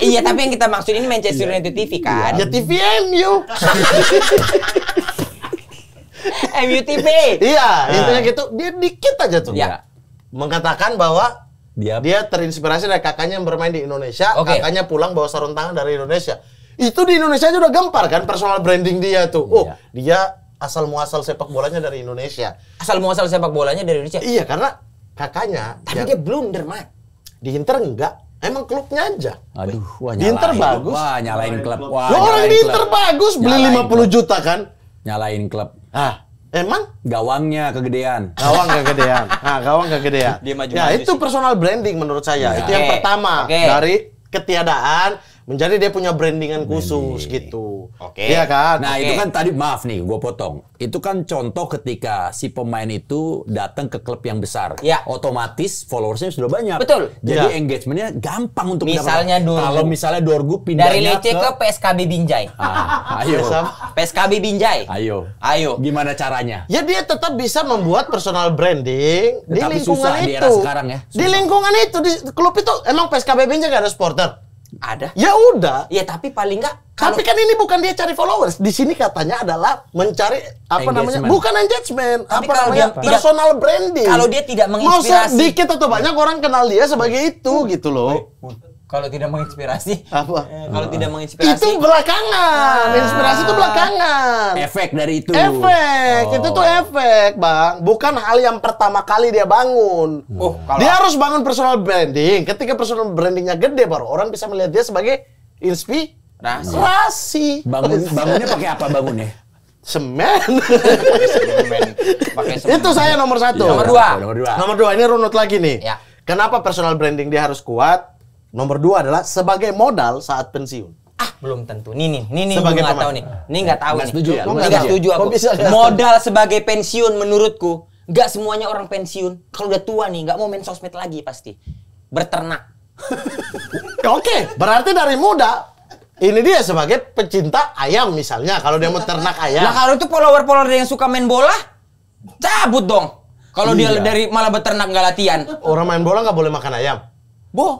Iya, tapi yang kita maksud ini Manchester United TV kan. Ya TV MU. MU TV. Iya, intinya gitu. Dia dikit aja tuh. Ya. Mengatakan bahwa Dia dia terinspirasi dari kakaknya yang bermain di Indonesia. Oke. Kakaknya pulang bawa sarung tangan dari Indonesia. Itu di Indonesia aja udah gempar kan personal branding dia tuh. Oh, Iya. dia asal muasal sepak bolanya dari Indonesia. Asal muasal sepak bolanya dari Indonesia. Iya, karena kakaknya Tapi ya, dia blunder, Mat. di Inter enggak. Emang klubnya aja. Aduh, wah Di Inter nyalain. bagus. Wah, nyalain klub. Wah, Lo orang nyalain di klub. Inter bagus beli Nyalain 50 klub. juta kan? Nyalain klub. Ah, emang Gawangnya kegedean. gawang kegedean. Nah, gawang kegedean. Dia maju-maju Ya, itu sih. personal branding menurut saya. Ya. Itu yang Oke. pertama. Oke. Dari ketiadaan menjadi dia punya brandingan khusus gitu. Oke. Iya kan? Nah, Oke. itu kan tadi maaf nih, gue potong. Itu kan contoh ketika si pemain itu datang ke klub yang besar. Ya. Otomatis followersnya sudah banyak. Betul. Jadi Ya. engagementnya gampang untuk Misalnya mendapatkan. Dorgu. Kalau misalnya Dorgu pindahnya Dari Lecce ke PSKB Binjai. ayo. PSKB Binjai. Ayo. Ayo. Gimana caranya? Ya dia tetap bisa membuat personal branding di Tapi lingkungan susah itu. di era sekarang ya. Di lingkungan itu, di klub itu emang PSKB Binjai gak ada supporter? Ada. Ya udah. Ya tapi paling nggak Tapi kan ini bukan dia cari followers. Di sini katanya adalah mencari apa namanya? Engagement. Bukan engagement, Tapi apa kalau namanya? dia tidak- Personal branding. kalau dia tidak Mau menginspirasi. sedikit atau banyak orang kenal dia sebagai itu gitu loh. kalau tidak menginspirasi. Apa? Kalau tidak menginspirasi. Itu belakangan. Inspirasi itu belakangan. Efek dari itu. Efek, itu tuh efek, Bang. Bukan hal yang pertama kali dia bangun. Oh, kalau Dia harus bangun personal branding. Ketika personal brandingnya gede, baru orang bisa melihat dia sebagai inspirasi. Bangunnya pakai apa bangunnya? Semen. Pakai semen. Itu saya nomor 1. Nomor 2. Nomor 2 ini runut lagi nih. Ya. Kenapa personal branding dia harus kuat? Nomor 2 adalah sebagai modal saat pensiun. Belum tentu. Nih gue Sebagai nggak tahu pemain. nih. Ini nggak tahu Nggak nih. setuju ya? Ini Nggak nggak setuju. setuju aku. Kok bisa nggak Modal sebagai pensiun menurutku, nggak semuanya orang pensiun. Kalau udah tua nih, nggak mau main sosmed lagi pasti. Berternak. Oke, berarti dari muda ini dia sebagai pecinta ayam misalnya. Kalau dia mau ternak ayam. Nah kalau itu follower yang suka main bola, cabut dong. Kalau dia dari malah beternak nggak latihan. Orang main bola nggak boleh makan ayam.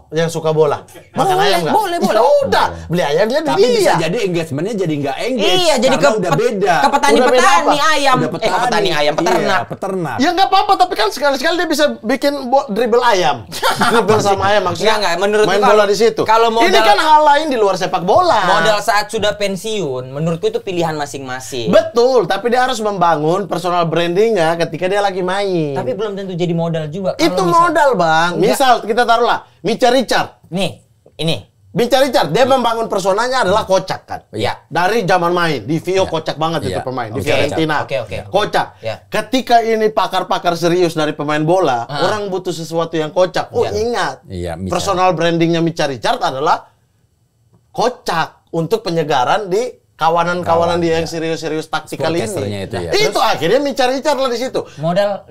Yang suka bola. Makan Boleh, ayam nggak? boleh. Ya udah, beli ayamnya di Tapi bisa dia. jadi engagementnya jadi nggak engage. Iya, jadi karena udah beda. ke petani-petani Udah ayam. Udah Ke petani ayam, peternak. Iya, peternak. Ya nggak apa-apa, tapi kan sekali-sekali dia bisa bikin dribble ayam. Dribble sama ayam maksudnya. Enggak, menurutku main kalau- bola di situ. kalau modal- Ini kan hal lain di luar sepak bola. Modal saat sudah pensiun, menurutku itu pilihan masing-masing. Betul, tapi dia harus membangun personal brandingnya ketika dia lagi main. Tapi belum tentu jadi modal juga. itu Kalau misal- modal, Bang. Enggak. Misal kita taruhlah Micha Richard. Nih, ini. Micha Richard, dia membangun personanya adalah kocak kan? Iya. Dari zaman main, di Vio kocak banget itu Iya. pemain, di Oke. Fiorentina. Oke. Kocak. Iya. Ketika ini pakar-pakar serius dari pemain bola, Ah. orang butuh sesuatu yang kocak. Oh, Iya. ingat. Iya, Micha. Personal brandingnya Micha Richard adalah kocak untuk penyegaran di kawanan-kawanan dia yang serius-serius taktikal Sportcasternya ini. itu ya. Itu akhirnya Micha Richard lah di situ. Modal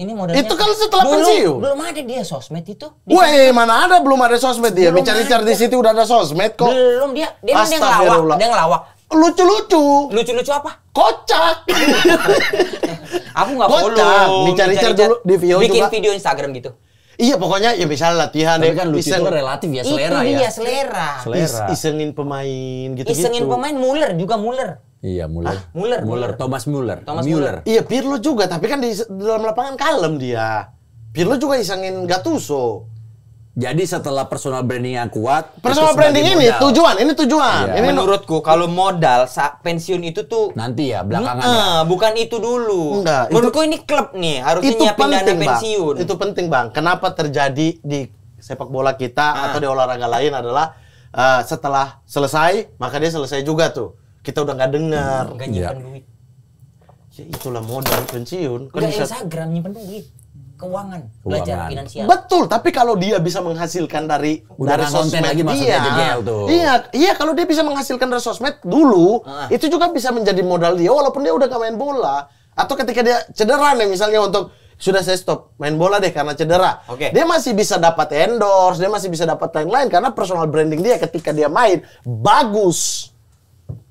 modalnya. Itu kan setelah Belum- pensiun. Belum ada dia sosmed itu. Weh, mana ada belum ada sosmed dia. Belum Micha ada. Richard di situ udah ada sosmed kok. Belum dia Astagfirullah. dia ngelawak. Lucu-lucu. Lucu-lucu apa? Kocak. Aku nggak Kocak. follow. Micha Richard dulu di Vio bikin juga. video Instagram gitu. Iya, pokoknya ya misalnya latihan Tapi deh. kan lucu itu kan relatif ya, selera itu ya. dia selera. Selera. Isengin pemain gitu-gitu. Isengin pemain Muller. Iya, Muller. Muller. Thomas Muller. Thomas Muller. Iya, Pirlo juga, tapi kan di dalam lapangan kalem dia. Pirlo juga isengin Gattuso. Jadi setelah personal branding yang kuat, Personal itu branding sebagai ini modal. tujuan, ini tujuan. Iya. Ini Menurutku kalau modal saat pensiun itu tuh nanti ya belakangan ya. bukan itu dulu. Enggak, itu- Menurutku ini klub nih harusnya itu nyiapin dana penting, Bang. pensiun. Itu penting, Bang. Kenapa terjadi di sepak bola kita atau di olahraga lain adalah setelah selesai, maka dia selesai juga tuh. Kita udah nggak dengar. Nggak nyimpen duit. Ya itulah modal pensiun. Kan Nggak bisa. Instagram nyimpen duit. Keuangan, belajar finansial. Betul, tapi kalau dia bisa menghasilkan dari Udah dari nggak konten sosmed lagi maksudnya dia. JGL tuh. Iya, kalau dia bisa menghasilkan dari sosmed dulu, itu juga bisa menjadi modal dia walaupun dia udah gak main bola. Atau ketika dia cedera nih misalnya untuk sudah saya stop main bola deh karena cedera. Oke. Dia masih bisa dapat endorse, dia masih bisa dapat lain-lain karena personal branding dia ketika dia main bagus.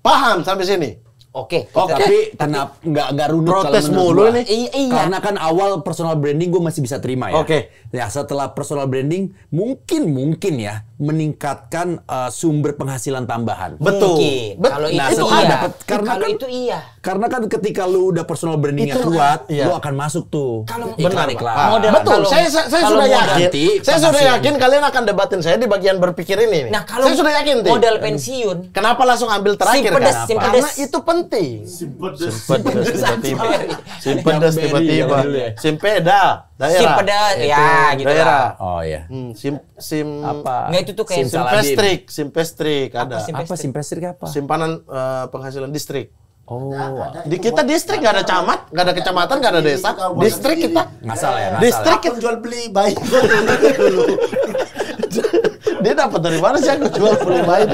Paham sampai sini? Oke. Tapi kenapa nggak runut Protes kalau menurut mulu gua? nih. Iya. Karena kan awal personal branding gue masih bisa terima ya. Oke. Ya setelah personal branding mungkin ya meningkatkan sumber penghasilan tambahan. Betul. Mungkin. Kalau Nah, itu setelah iya. dapat- karena Kalau kan- itu iya. Karena kan ketika lu udah personal brandingnya Itu, kuat, iya. lu akan masuk tuh. Kalau iklan-iklan. Modal Betul, kalau- saya kalau sudah modal- yakin. nanti Saya sudah penghasilan. yakin kalian akan debatin saya di bagian berpikir ini. Nah, kalau saya sudah yakin, Ti. modal pensiun, Kenapa langsung ambil terakhir pedes, kan? sim Karena pedes. itu penting. Pedes tiba-tiba. Sim Yang pedes beri tiba-tiba. yang dulu ya. Sim peda, daerah. sim pedas, Itu, ya gitu daerah. lah. Oh ya. Sim Apa? Nggak, itu tuh kayak Sim Saladin. Sim pestrik ada. sim- Apa simpestrik apa? Simpanan penghasilan distrik. Oh, Di kita distrik nggak ada camat, nggak ada kecamatan, nggak ada desa. Distrik kita. nggak salah ya. nggak Distrik salah. kita. Jual beli bayi dulu. Dia dapat dari mana sih aku jual beli bayi?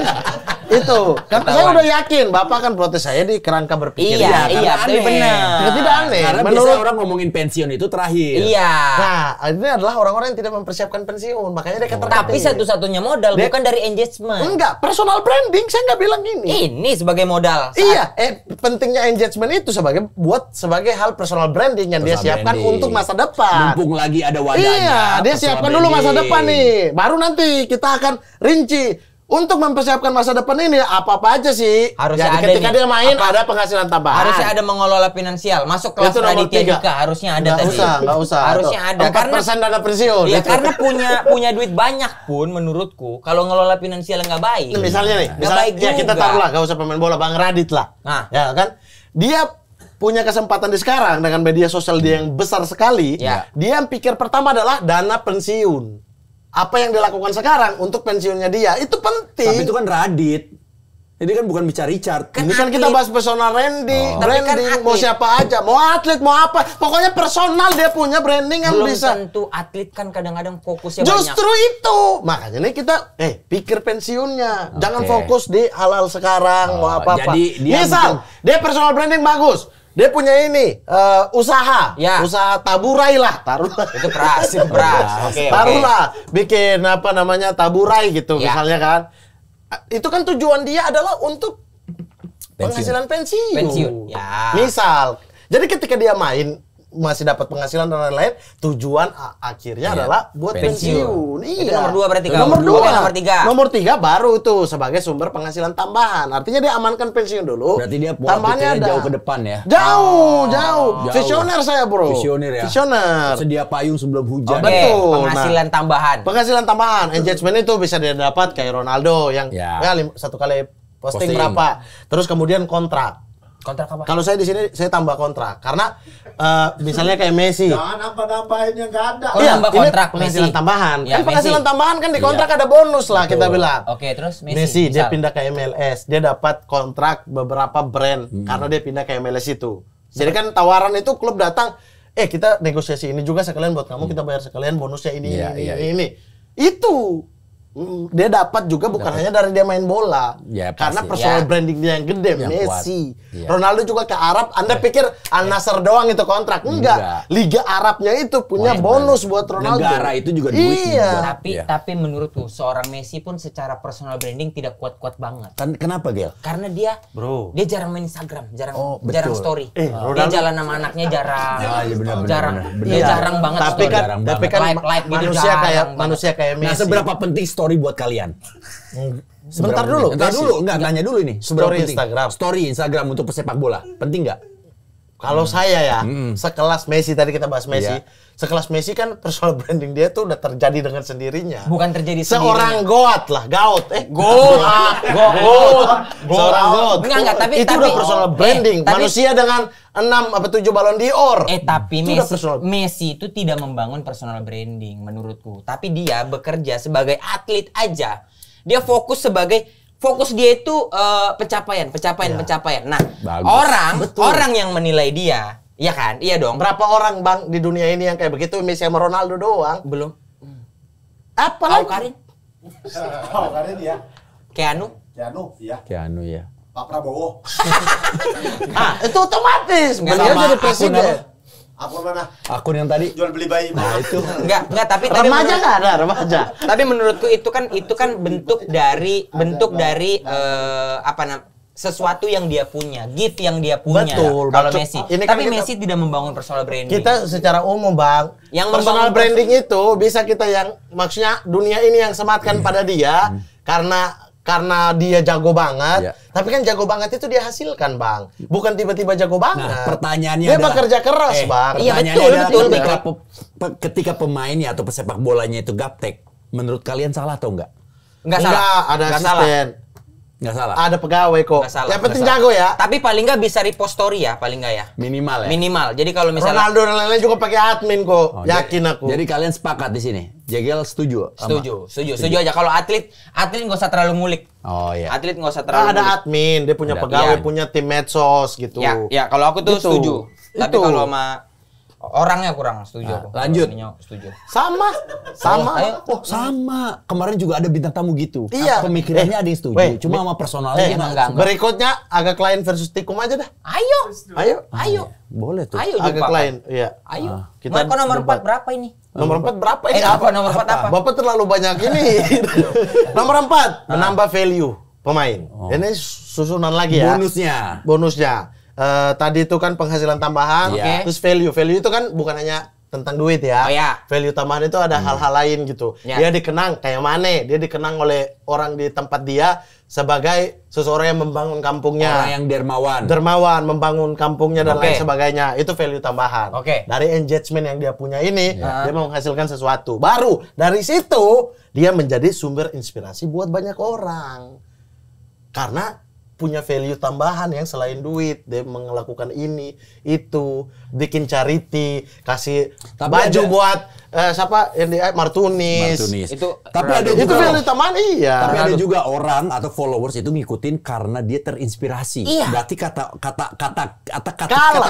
Itu. Kan saya udah yakin Bapak kan protes saya di kerangka berpikir. Iya, dia. iya, karena tapi aneh. benar. Ya, tidak aneh. Karena Menurut biasanya orang ngomongin pensiun itu terakhir. Iya. Nah, ini adalah orang-orang yang tidak mempersiapkan pensiun, makanya dia kata Tapi satu-satunya modal Dia- bukan dari engagement. enggak, personal branding saya nggak bilang ini. Ini sebagai modal. Iya, pentingnya engagement itu sebagai hal personal branding yang dia Personal siapkan branding. untuk masa depan. Mumpung lagi ada wadahnya. Iya, dia personal siapkan dulu masa branding. depan nih. Baru nanti kita akan rinci. Untuk mempersiapkan masa depan ini apa-apa aja sih. Harusnya Jadi ada ketika nih. dia main Apa? ada penghasilan tambahan. Harusnya ada mengelola finansial. Masuk kelas Itu nomor Raditya 3. Dika harusnya ada Nggak tadi. usah, nggak usah. Harusnya ada 4% dana pensiun. Iya, Itu. karena punya duit banyak pun menurutku kalau ngelola finansial nggak baik. Nah, misalnya nih, Nggak baik ya kita juga. taruhlah gak usah pemain bola, Bang Radit lah. Nah. Ya kan? Dia punya kesempatan di sekarang dengan media sosial dia yang besar sekali. Ya. Dia yang pikir pertama adalah dana pensiun. Apa yang dilakukan sekarang untuk pensiunnya dia itu penting. Tapi itu kan Radit. Ini kan bukan bicara Richard. Ini kan kita bahas personal branding, Tapi kan mau atlet. siapa aja, mau atlet, mau apa, pokoknya personal dia punya branding yang Belum bisa. tentu atlet kan kadang-kadang fokusnya Justru banyak. itu, makanya nih kita, pikir pensiunnya, jangan Oke. fokus di hal-hal sekarang, mau apa-apa. jadi dia Misal, dia personal branding bagus, dia punya ini usaha, Ya. usaha taburai lah, taruhlah. Itu beras. Oke. Taruhlah, bikin apa namanya taburai gitu, Ya. misalnya kan. Itu kan tujuan dia adalah untuk penghasilan pensiun. Pensiun, ya. Misal, jadi ketika dia main masih dapat penghasilan dan lain-lain, tujuan akhirnya adalah buat pensiun. Itu Iya. nomor 2 berarti kalau Nomor 2. Oke, nomor 3. Nomor 3 baru itu sebagai sumber penghasilan tambahan. Artinya dia amankan pensiun dulu. Berarti dia tambahannya pikirnya jauh ke depan ya. Jauh. Jauh. Visioner saya, Bro. Visioner ya. Visioner. Sedia payung sebelum hujan. Oke, Betul. penghasilan tambahan. Penghasilan tambahan, engagement itu bisa dia dapat kayak Ronaldo yang Ya. satu kali posting Posting. berapa. Terus kemudian kontrak. Kontrak apa? Kalau saya di sini saya tambah kontrak karena misalnya kayak Messi. Jangan apa-apain yang nggak ada. Oh, nambah ini kontrak penghasilan Messi. tambahan. Ya, Kan penghasilan Messi. tambahan kan di kontrak ada bonus lah kita bilang. Oke, terus Messi dia misal. pindah ke MLS, dia dapat kontrak beberapa brand karena dia pindah ke MLS itu. Jadi kan tawaran itu klub datang, kita negosiasi ini juga sekalian buat kamu, kita bayar sekalian bonusnya ini, Iya, ini, iya, ini. Itu dia dapat juga bukan hanya dari dia main bola, Ya, karena pasti. personal Ya. branding dia yang gede, Yang Messi, kuat. Iya. Ronaldo juga ke Arab. Anda pikir Al Nassr doang itu kontrak? Enggak. Liga Arabnya itu punya bonus buat Ronaldo. Negara itu juga duit Iya. juga. Iya. Tapi menurutku seorang Messi pun secara personal branding tidak kuat-kuat banget. Kenapa, Gel? Karena dia Bro. dia jarang main Instagram, jarang Oh, betul. jarang story. Dia Ronaldo- jalan sama anaknya jarang. Ah, iya, benar, jarang. benar. Dia Iya. jarang banget Tapi story. kan, Jarang tapi banget. kan Live gitu manusia jarang kayak banget. manusia kayak Nah, Messi. seberapa penting story buat kalian? Sebentar Seberapa dulu. penting? Entar Messi. dulu, enggak nanya dulu ini. Seberapa Story penting? Instagram. Story Instagram untuk pesepak bola. Penting enggak? Kalau saya ya, sekelas Messi tadi kita bahas Messi, Iya. sekelas Messi kan personal branding dia tuh udah terjadi dengan sendirinya. Bukan terjadi Seorang goat lah, Goat. Seorang goat. Enggak, tapi itu udah personal branding. tapi- Manusia dengan 6 atau 7 balon d'Or. Tapi Itu udah Messi, personal. Messi itu tidak membangun personal branding menurutku. Tapi dia bekerja sebagai atlet aja. Dia fokus dia itu pencapaian. Nah, Bagus. orang yang menilai dia, ya kan? Iya dong. Berapa orang Bang di dunia ini yang kayak begitu? Messi sama Ronaldo doang. Belum. Apa Tahu lagi? Karin? Oh, karena dia. Keanu? Janu, ya. Keanu ya. Pak Prabowo. Itu otomatis. Beliau Sama jadi akun presiden. apa? Akun mana? Akun yang tadi. Jual beli bayi. Nah, itu. Enggak, tapi Remaja menurut- nggak ada remaja. tapi menurutku itu kan bentuk dari sesuatu yang dia punya, gift yang dia punya. Betul, Kalau betul. Messi. Ini kan Tapi kita- Messi tidak membangun personal branding. Kita secara umum Bang, Yang personal membangun branding itu bisa kita yang maksudnya dunia ini yang sematkan pada dia karena dia jago banget. Iya. Tapi kan jago banget itu dia hasilkan Bang, bukan tiba-tiba jago banget. Nah, pertanyaannya dia adalah bekerja keras Bang. Iya, Pertanyaannya betul, adalah betul, ketika pemainnya atau pesepak bolanya itu gaptek, menurut kalian salah atau enggak? Enggak salah. Ada Nggak salah. asisten, Enggak salah. ada pegawai kok. Nggak salah, Yang penting nggak jago ya. Tapi paling nggak bisa repost story ya, paling nggak ya. Minimal ya. Minimal. Jadi kalau misalnya Ronaldo dan lain-lain juga pakai admin kok. Oh, Yakin aku. Jadi kalian sepakat di sini. Jegel setuju? sama- setuju aja. Kalau atlet nggak usah terlalu ngulik. Oh iya. Atlet nggak usah terlalu ada ngulik. admin, dia punya Ada pegawai, admin. punya tim medsos gitu. Ya, kalau aku tuh Gitu. setuju. Tapi Itu. kalau sama orangnya kurang setuju Nah, aku. lanjut. Ininya setuju. Sama. Ayo. Oh sama. Kemarin juga ada bintang tamu gitu. Iya. Pemikirannya ada yang setuju. Weh, Cuma sama personalnya dia enggak, nggak. enggak. Berikutnya agak klien versus tikum aja dah. Ayo. Ayo. Boleh tuh. Ayo Agak jumpa. klien. Iya. Ayo. Kita Kita nomor debat. 4 berapa ini? Nomor 4 berapa ini? Apa nomor 4 apa? Bapak terlalu banyak ini. Nomor 4 menambah value pemain. Ini susunan lagi ya. Bonusnya. Tadi itu kan penghasilan tambahan, Iya. terus value. Value itu kan bukan hanya tentang duit ya. Oh, ya. Value tambahan itu ada hal-hal lain gitu. Ya. Dia dikenang kayak Mane, dia dikenang oleh orang di tempat dia sebagai seseorang yang membangun kampungnya. Orang yang dermawan. Dermawan, membangun kampungnya dan Oke. lain sebagainya. Itu value tambahan. Oke. Dari engagement yang dia punya ini, dia menghasilkan sesuatu. Baru dari situ dia menjadi sumber inspirasi buat banyak orang. Karena punya value tambahan yang selain duit. Dia melakukan ini, itu, bikin charity, kasih baju buat siapa yang di Martunis. Itu tapi ada Itu juga value tambahan, iya. Tapi ada juga orang atau followers itu ngikutin karena dia terinspirasi. Iya. Berarti kata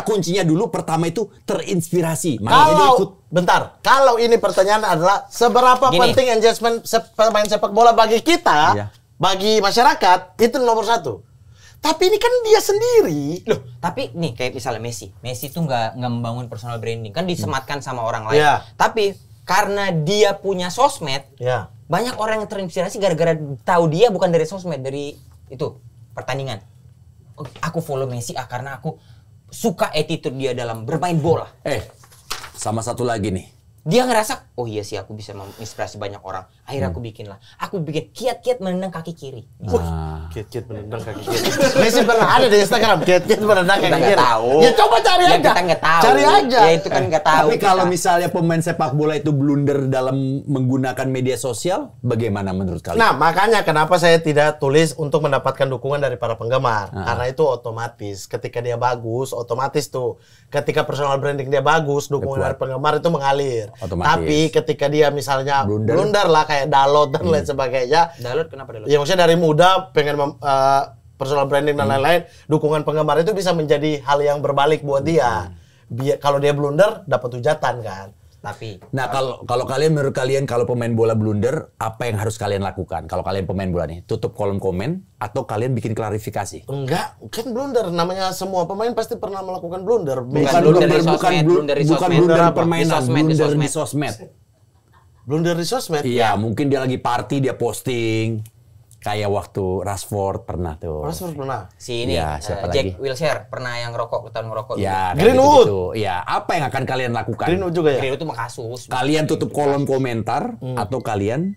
kuncinya dulu pertama itu terinspirasi. Makanya dia ikut. Kalau ini pertanyaan adalah seberapa penting engagement pemain sepak bola bagi kita, bagi masyarakat, itu nomor 1. Tapi ini kan dia sendiri. Loh, tapi nih kayak misalnya Messi tuh nggak membangun personal branding, kan disematkan sama orang lain. Yeah. Tapi karena dia punya sosmed, banyak orang yang terinspirasi gara-gara tahu dia bukan dari sosmed, dari itu pertandingan. Oh, aku follow Messi karena aku suka attitude dia dalam bermain bola. Sama satu lagi nih. Dia ngerasa, oh iya sih aku bisa menginspirasi banyak orang. Akhirnya aku bikin kiat-kiat menendang kaki kiri. Kiat-kiat menendang kaki kiri. Messi pernah ada di Instagram, kiat-kiat menendang kaki kiri. Tahu. Ya coba cari aja. Kita nggak tahu. Cari aja. Ya itu kan nggak tahu. Tapi kalau misalnya pemain sepak bola itu blunder dalam menggunakan media sosial, bagaimana menurut kalian? Nah, makanya kenapa saya tidak tulis untuk mendapatkan dukungan dari para penggemar. Karena itu otomatis. Ketika dia bagus, otomatis tuh. Ketika personal branding dia bagus, dukungan dari penggemar itu mengalir. Otomatis. Tapi ketika dia misalnya blunder lah kayak Dalot dan lain sebagainya. Dalot kenapa Dalot? Ya maksudnya dari muda pengen personal branding dan lain-lain, dukungan penggemar itu bisa menjadi hal yang berbalik buat dia. Kalau dia blunder dapat hujatan kan. Tapi nah kalau kalian, menurut kalian kalau pemain bola blunder, apa yang harus kalian lakukan? Kalau kalian pemain bola nih, tutup kolom komen atau kalian bikin klarifikasi? Enggak, kan blunder. Namanya semua pemain pasti pernah melakukan blunder. Bukan blunder di sosmed, blunder di sosmed. Blunder Apa? permainan, Di blunder sosmed. di sosmed. Blunder di sosmed? Iya, mungkin dia lagi party, dia posting. Kayak waktu Rashford pernah tuh. Rashford pernah. Si ini Ya, siapa Jack lagi? Wilshere pernah yang ketahuan ngerokok. Ya, kayak Greenwood. gitu-gitu. Ya, apa yang akan kalian lakukan? Greenwood juga ya? Greenwood itu mah kasus. Kalian tutup kolom komentar atau kalian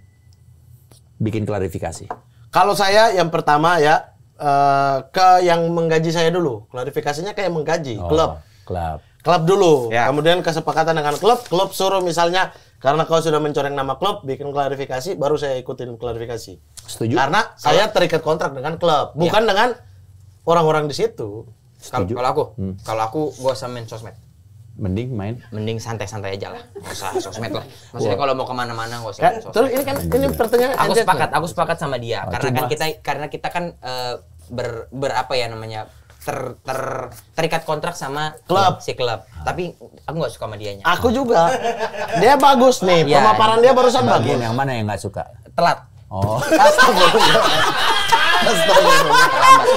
bikin klarifikasi? Kalau saya yang pertama ya ke yang menggaji saya dulu. Klarifikasinya kayak menggaji klub. Klub dulu. Ya. Kemudian kesepakatan dengan klub suruh misalnya karena kau sudah mencoreng nama klub, bikin klarifikasi, baru saya ikutin klarifikasi. Setuju? Karena saya terikat kontrak dengan klub, bukan dengan orang-orang di situ. Kalau aku gua usah main sosmed. Mending Santai-santai aja lah. Nggak usah sosmed lah. Maksudnya kalau mau kemana-mana nggak usah main sosmed. Terus ini pertanyaan Aku sepakat sama dia. Karena kita kan berapa ya namanya terikat kontrak sama si klub. Tapi aku nggak suka sama dianya. Aku juga. Dia bagus nih. Ya, Pemaparan dia barusan bagus. bagian yang mana yang nggak suka? Telat. Oh.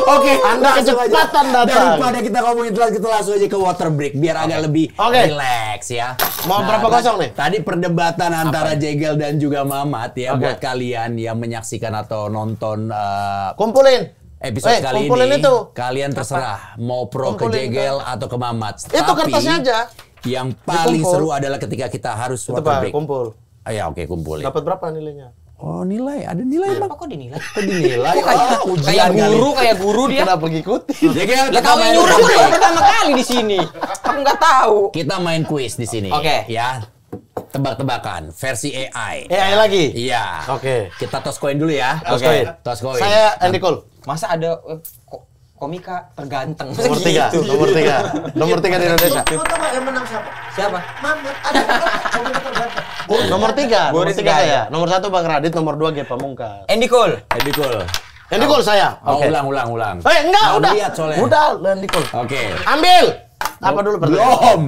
Oke, Anda kecepatan datang. Daripada kita ngomongin telat, kita langsung aja ke water break biar agak lebih relax ya. Mau berapa kosong nih? Tadi perdebatan antara Jegel dan juga Mamat ya, buat kalian yang menyaksikan atau nonton kumpulin episode kali ini, itu. kalian terserah mau pro ke Kumpulin Jegel atau ke Mamat. Itu kertasnya aja. Yang paling seru adalah ketika kita harus water break. Kumpul. Ya oke, kumpulin. Dapat berapa nilainya? Oh, nilai. Ada nilai, Bang. Kok dinilai? Kok dinilai? Kayak guru dia. Kenapa ngikutin? Jegel, Lah kau yang nyuruh aku baru pertama kali di sini. Aku nggak tahu. Kita main kuis di sini. Oke. Ya. Tebak-tebakan versi AI. AI lagi? Iya. Oke. Kita toss coin dulu ya. Oke. Toss coin. Saya Andy Cole. Masa ada komika terganteng? Nomor 3. Nomor 3. Nomor 3 di Indonesia. Kau tahu nggak yang menang siapa? Siapa? Mamat. Ada. Nomor 3. Nomor Boris 3 Gaya. saya. Nomor 1 Bang Radit, nomor 2 Ge Pamungkas. Andy Cole. Andy Cole. Andy Cole saya. Oh, Oke. ulang. Enggak, Mau udah. lihat soalnya. Udah, Andy Cole. Oke. Ambil. Apa dulu pertanyaan? Belum.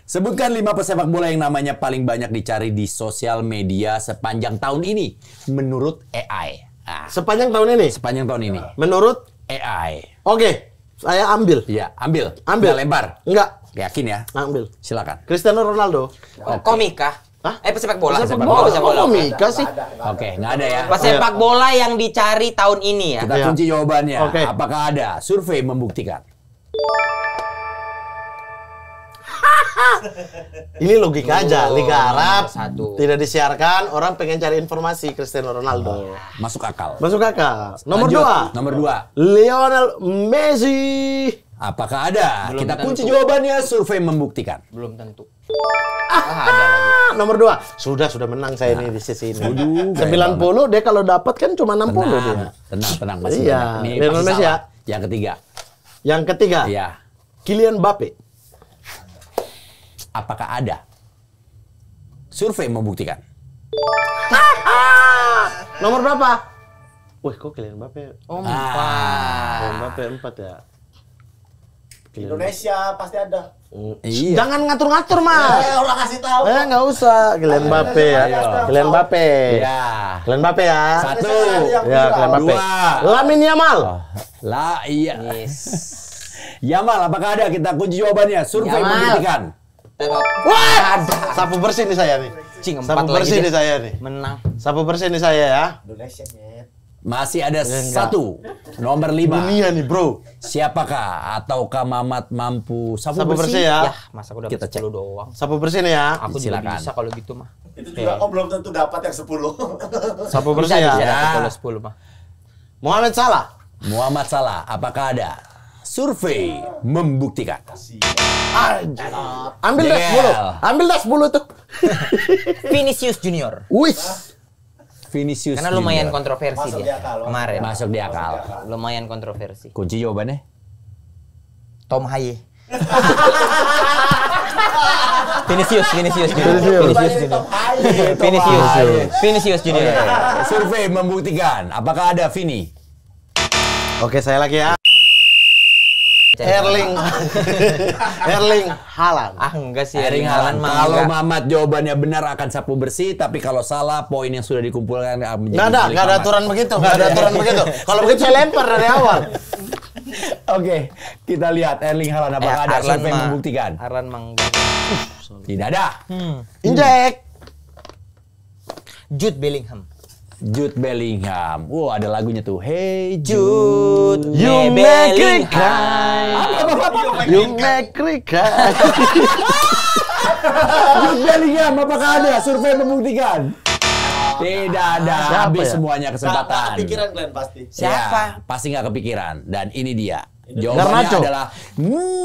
Sebutkan 5 pesepak bola yang namanya paling banyak dicari di sosial media sepanjang tahun ini menurut AI. Nah, Sepanjang tahun ini. sepanjang tahun ini. Menurut AI. Oke. Saya ambil. Iya, ambil. Ambil. Nggak lempar. Enggak. Yakin ya? Ambil. Silakan. Cristiano Ronaldo. Komika. Hah? Pesepak bola. Sepak bola. Pesepak bola. Kok Mika sih? Oke, nggak ada ya. Pesepak bola yang dicari tahun ini ya. Kita Iya. kunci jawabannya. Oke. Apakah ada? Survei membuktikan. Ini logika aja. Liga Arab satu. tidak disiarkan. Orang pengen cari informasi Cristiano Ronaldo. Masuk akal. Masuk akal. Nomor Lanjut. 2. Nomor 2. Lionel Messi. Apakah ada? Belum Kita kunci tentu. jawabannya. Survei membuktikan. Belum tentu. Ada lagi. Nomor 2. Sudah menang saya ini di sisi ini. 90 dia kalau dapat kan cuma 60 dia. Tenang masih Iya, banyak. Ini Lionel pasti Messi salah. ya. Yang ketiga. Yang ketiga. Iya. Kylian Mbappe. Apakah ada? Survei membuktikan. Nomor berapa? Wih, kok Kylian Mbappe? Kylian 4. Mbappe 4 ya. Indonesia pasti ada. Iya. Jangan ngatur-ngatur, Mas. Orang kasih tahu. Nggak usah. Kylian Mbappe ya. Kylian Mbappe. Iya. Kylian Mbappe ya. 1. Ya, Kylian Mbappe. 2. Lamine Yamal. Iya. Yes. Yamal, apakah ada? Kita kunci jawabannya. Survei Yamal. membuktikan. Wah, sapu bersih nih saya nih. Cing, 4 Sapu lagi bersih deh. nih saya nih. Menang. Sapu bersih nih saya ya. Indonesia nyet. Masih ada enggak. 1. Nomor 5. Dunia nih, Bro. Siapakah ataukah Mamat mampu sapu Sapu bersih bersih? ya. Yah, masa aku Kita dapat cek. 10 doang. Sapu bersih nih ya. Aku juga Silakan. bisa kalau gitu mah. Itu juga belum tentu dapat yang 10. Sapu Bisa, bersih bisa ya. dapat kalau 10 mah. Mohamed Salah. Muhammad Salah, apakah ada? Survei membuktikan. Ambil dah Jengel. 10. Ambil dah 10 tuh. Vinicius Junior. Wih. Vinicius Karena lumayan Junior. kontroversi Masuk di dia akal, kemarin. Masuk di akal. Lumayan kontroversi. Kunci jawabannya? Tom Haye. Vinicius Junior. Vinicius Junior. Survei membuktikan. Apakah ada Vini? Oke, saya lagi ya. Erling Haaland. Ah enggak sih, Erling Haaland. mah Kalau enggak. Mamat jawabannya benar akan sapu bersih, tapi kalau salah poin yang sudah dikumpulkan akan menjadi Nggak ada milik Mamat. aturan begitu, nggak ada aturan begitu. Kalau begitu saya lempar dari awal. Oke, kita lihat Erling Haaland apakah ada survei membuktikan. Arlan mah enggak. Tidak ada. Injek. Jude Bellingham. Jude Bellingham. Wow, ada lagunya tuh. Hey Jude You make it Bellingham. You make it cry. Jude Bellingham, apakah ada survei membuktikan? Tidak ada. Siapa Habis ya? semuanya kesempatan. Kepikiran Glenn pasti. Siapa? Ya, pasti nggak kepikiran. Dan ini dia. Garnacho. Jawabannya adalah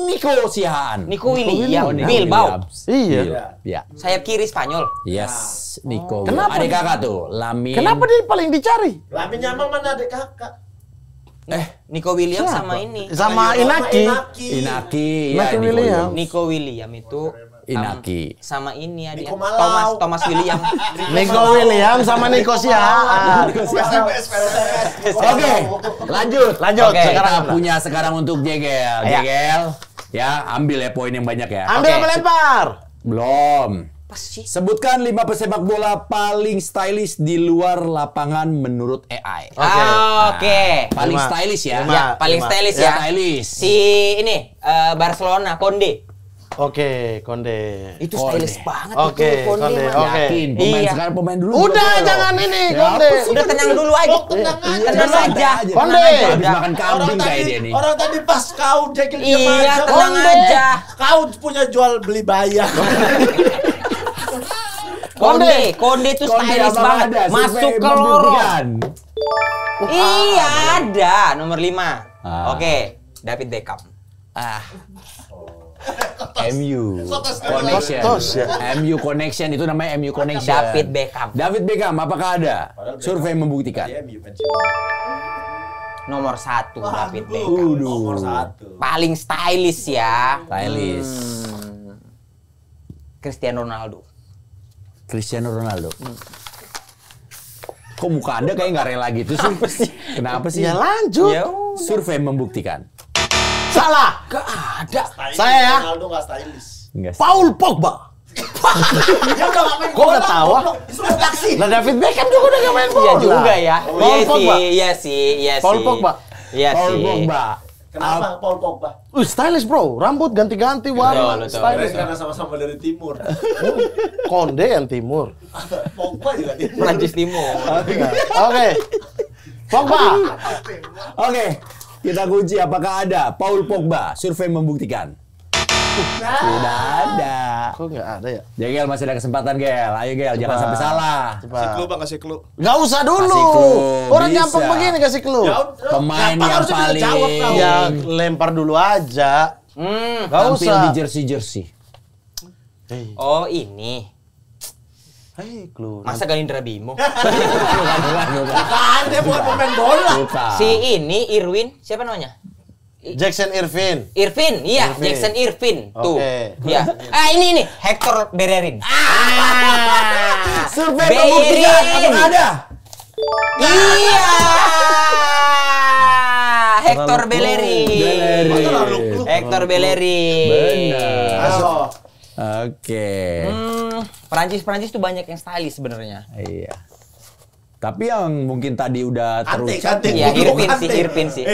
Nico Siahaan. Nico William. Oh, Nico Bilbao. Williams. Iya. Ya. Sayap kiri Spanyol. Yes, Nico. Kenapa Adik dia- kakak tuh, Lamin. Kenapa dia paling dicari? Lamine Yamal mana adik kakak? Nico William Siapa? sama ini. Sama Inaki. Inaki. Inaki Nico William. Nico William itu Inaki. sama ini ya dia. Nico Malau. Thomas William. Nico William sama Nico Siahaan. Oke, lanjut. Lanjut, Oke. sekarang Kita apa? punya sekarang untuk Jegel. Ya. Jegel, ya ambil ya poin yang banyak ya. Ambil Oke. apa lempar? Belum. Apa sih? Sebutkan 5 pesepak bola paling stylish di luar lapangan menurut AI. Oke. Oke. Paling Lima. stylish ya. Lima. Ya, paling stylish ya. Stylish. Si ini Barcelona, Konde. Oke, Konde. Itu Konde. stylish banget Oke, itu Konde. Konde. mah. Oke. Yakin pemain Iya. sekarang pemain dulu. Udah, juga, jangan bro. ini, Ya, Konde. apa sih? Udah tenang dulu aja. Iya, Tenang santai aja. aja. Konde. Habis makan kambing kayak dia nih. Orang tadi pas kau Jekil Iya, tenang aja. Kau punya jual beli bayar. Konde itu Konde stylish apa banget. ada? Masuk Survei ke lorong. membuktikan. Iya, ada nomor 5. Ah. Oke, David Beckham. MU Connection. Kotos ya. MU Connection itu namanya MU Connection. David Beckham. David Beckham apakah ada? Survei membuktikan. Nomor 1 David Beckham. Nomor 1. Paling stylish ya. Stylish. Cristiano Ronaldo. Cristiano Ronaldo. Kok muka Anda kayak nggak rela gitu sih? Kenapa sih? Ya lanjut. Ya, Survei membuktikan. Salah. gak ada. Saya ya. Ronaldo nggak stylish. Enggak sih. Paul Pogba. Dia udah nggak main Kok nggak tahu? Suruh taksi. Nah, David Beckham juga udah nggak main bola. Iya juga ya. Paul Pogba. Iya sih. Paul Pogba. Iya Paul sih. Pogba. Kenapa Paul Pogba? Stylish bro, rambut ganti-ganti warna. Betul, betul. Stylish. Karena sama-sama dari timur. Konde yang timur. Pogba juga timur. Prancis Timur. Oke. Pogba. Oke, kita kunci apakah ada Paul Pogba. Survei membuktikan. Tidak ada. Kok nggak ada ya? Gel masih ada kesempatan Gel. Ayo Gel, jangan sampai salah. Coba. Bang, kasih clue. Nggak usah dulu. Kasih clue, Orang bisa. nyampeng begini kasih clue. Pemain Gampang, yang harusnya bisa paling jawab, Bang. Ya lempar dulu aja. Nggak tampil usah. di jersey-jersey. Oh, ini. Hei, clue. Masa Galindra Bimo? Bukan, dia bukan pemain bola. Si ini Irwin, siapa namanya? Jackson Irvin. Irvin, iya, Irvin. Jackson Irvin. Tuh. Oke. Iya. Ini Hector Bellerin. Survei Bellerin. pembuktikan apakah ada? Iya. Hector Bellerin. Hector Bellerin. Benar. Ayo. Oke. Perancis tuh banyak yang stylish sebenarnya. Iya. Tapi yang mungkin tadi udah terucap. Kanting. Iya, Irvin sih.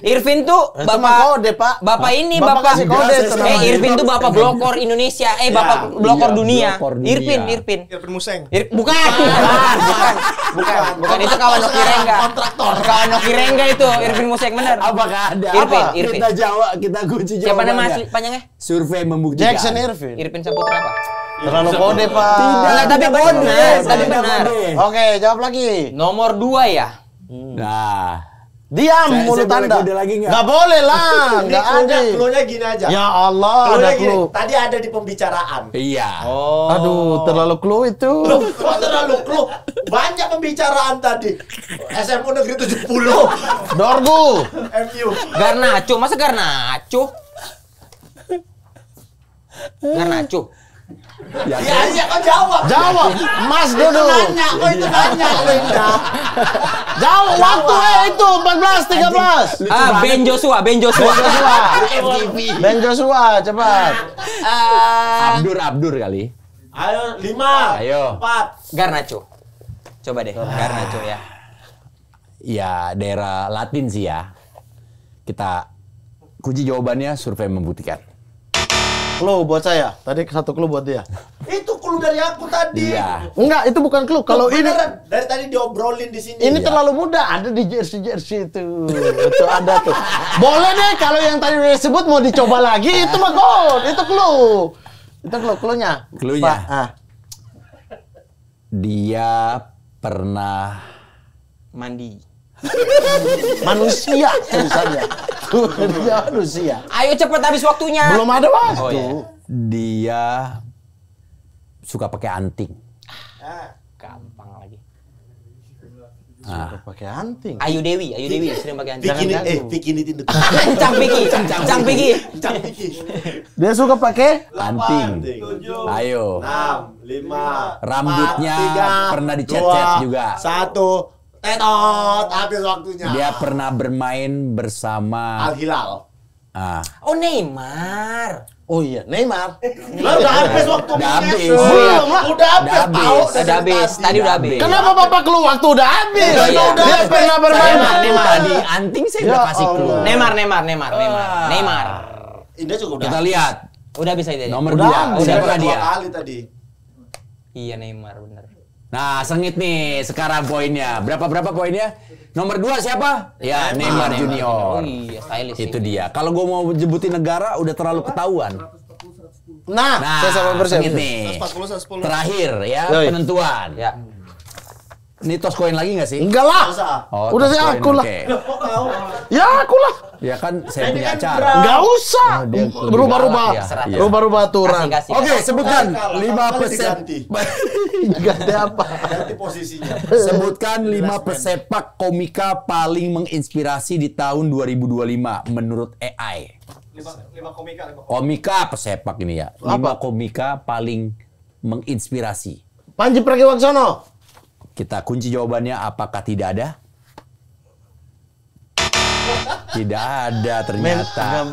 Irvin tuh Itu mah kode, Pak. Bapak ini Bapak bapak kasih kode itu namanya. Irvin tuh bapak blokor Indonesia. Bapak blokor iya, dunia. blokor dunia. Irvin. Irvin Museng. Bukan. Itu kawan Noki Rengga. Kontraktor. Kawan Noki Rengga itu Irvin Museng benar. Apakah ada? Irvin. Kita jawab, kita kunci jawabannya. Siapa nama asli panjangnya? Survei membuktikan. Jackson Irvin. Irvin Saputra apa? Terlalu kode, Pak. Enggak, tapi benar. Tapi benar. Oke, jawab lagi. Nomor 2 ya. Nah, Diam Saya mulut boleh Anda. kode lagi nggak? Nggak boleh lah, nggak ada. Clue-nya gini aja. Ya Allah, Clue-nya ada gini. clue. Tadi ada di pembicaraan. iya. Oh. Aduh, terlalu clue itu. Kok terlalu clue? Banyak pembicaraan tadi. SMU Negeri 70. Dorgu. MU. Garnacho, masa Garnacho? Garnacho. Iya, kau jawab. Jawab, Mas Dodo. Nanya, kau itu nanya. Jawab waktu itu 14, 13. Ben Joshua. Ben Joshua, cepat. Abdur kali. Ayo, 5. Ayo. 4. Garnacho. Coba deh, Garnacho ya. Ya, daerah Latin sih ya. Kita kunci jawabannya survei membuktikan. Clue buat saya. Tadi satu clue buat dia. Itu clue dari aku tadi. Iya. Enggak, itu bukan clue. Kalau ini Beneran. Dari tadi diobrolin di sini. ini terlalu mudah. Ada di jersey itu. Itu ada tuh. Boleh deh kalau yang tadi udah disebut mau dicoba lagi. Itu mah gold. Itu clue. Itu clue-nya. Clue-nya. Pak, Dia pernah Mandi. manusia tulisannya. Dia manusia. Ayo cepet habis waktunya. Belum ada waktu. Oh, iya. dia suka pakai anting. Gampang lagi. Pakai anting. Ayu Dewi sering pakai anjing. Bikin itu. Cang Piki. Dia suka pakai Anting. 7. Ayo. 6, 5. Rambutnya pernah dicet-cet juga. 1. Tetot, habis waktunya. Dia pernah bermain bersama Al Hilal. Oh, Neymar. Oh iya, Neymar. Lah udah habis waktunya. Udah habis. Belum lah. Udah habis. Udah habis. tahu Udah habis. Tadi udah habis. Kenapa Bapak keluar waktu udah habis? Oh, iya. Dia pernah bermain. Neymar. Tadi anting saya udah Ya kasih clue. Allah. Neymar. Ini juga udah. Kita lihat Udah bisa itu. nomor Udah, 2. Siapa Udah dia? 2 kali tadi. Iya, Neymar bener. Nah, sengit nih sekarang poinnya. Berapa poinnya? Nomor 2 siapa? Ya, Neymar Junior. Oh iya, stylish. Itu dia. Kalau gue mau jemputin negara udah terlalu ketahuan. Nah, saya sama bersiap. sengit nih. 140, 110. Terakhir ya, Yoi. penentuan. Ya. Ini toss koin lagi nggak sih? Enggak lah. Usah. Oh, Udah toss sih koin, aku lah. oke. Kok tahu? Ya aku lah. Ya kan saya Ini punya kan acara. berat. Enggak usah. Oh, dia lebih Berubah-ubah. galak ya. Iya. Berubah-ubah aturan. Kasih. Oke, sebutkan Kalau 5 diganti. Ganti apa? Ganti posisinya. Sebutkan 5 pesepak komika paling menginspirasi di tahun 2025 menurut AI. 5 komika. Komika pesepak ini ya. 5 komika paling menginspirasi. Panji Pragiwaksono. Kita kunci jawabannya, apakah tidak ada? Tidak ada ternyata.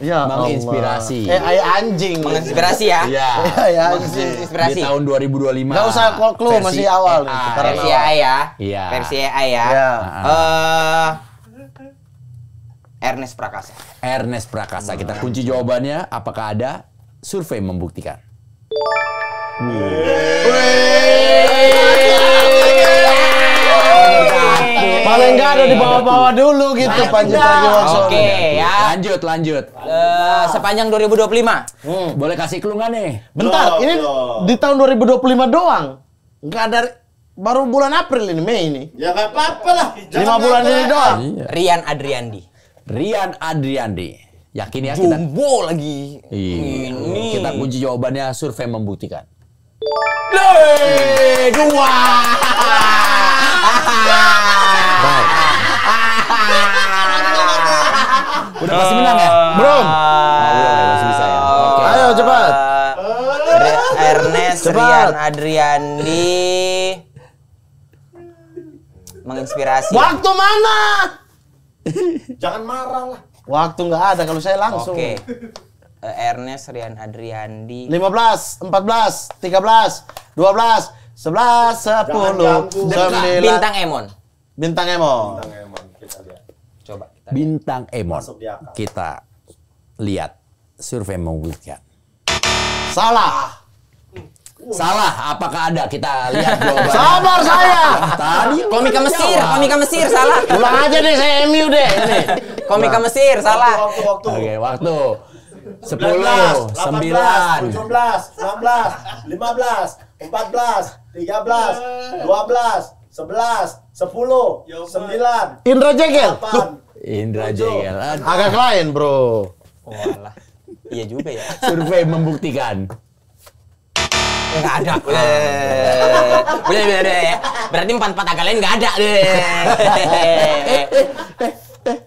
Ya Menginspirasi. AI anjing. Menginspirasi ya. Iya. AI Di anjing. Inspirasi. tahun 2025. Nggak usah clue, Versi masih awal nih, AI. sekarang Versi AI ya. Iya. Versi AI ya. Iya. Ernest Prakasa. Ernest Prakasa. Kita kunci jawabannya, apakah ada? Survei membuktikan. Paling nggak ada di bawah-bawah dulu gitu Panji Pragiwaksono. Oke ya. Lanjut. Sepanjang 2025. Boleh kasih clue nggak nih? Bentar, Belum, ini belum. di tahun 2025 doang. Nggak ada, baru bulan April ini, Mei ini. Ya nggak apa-apa lah. 5 bulan ini doang. Rian Adriandi. Rian Adriandi. Yakin ya kita? Jumbo lagi. Iya. Kita kunci jawabannya, survei membuktikan. 2. Udah pasti menang ya? Belum. Belum, masih bisa ya. Oke. Ayo cepat. Ernest Cepat. Rian Adriandi menginspirasi. Waktu mana? Jangan marah lah. Waktu nggak ada kalau saya langsung. Oke. Ernest Rian Adriandi. 15, 14, 13, 12, 11, 10, 9. Bintang Emon. Bintang Emon. Emang kita lihat. Coba kita. Bintang Emon. Masuk di akal. Kita lihat survei membuktikan. Salah. Salah, apakah ada? Kita lihat jawabannya. Sabar saya. Tadi Komika Mesir salah. Ulang aja deh, saya MU deh. Ini. Komika Mesir salah. Waktu. Oke, waktu. 10, 18, 9, 17, 16, 15, 14, 13, 12, 11, 10, 9, Indra Jegel. 8. Indra Jegel. Agak lain, bro. Walah. Iya juga ya. Survei membuktikan. Enggak ada. Udah. Berarti 44 agak lain enggak ada.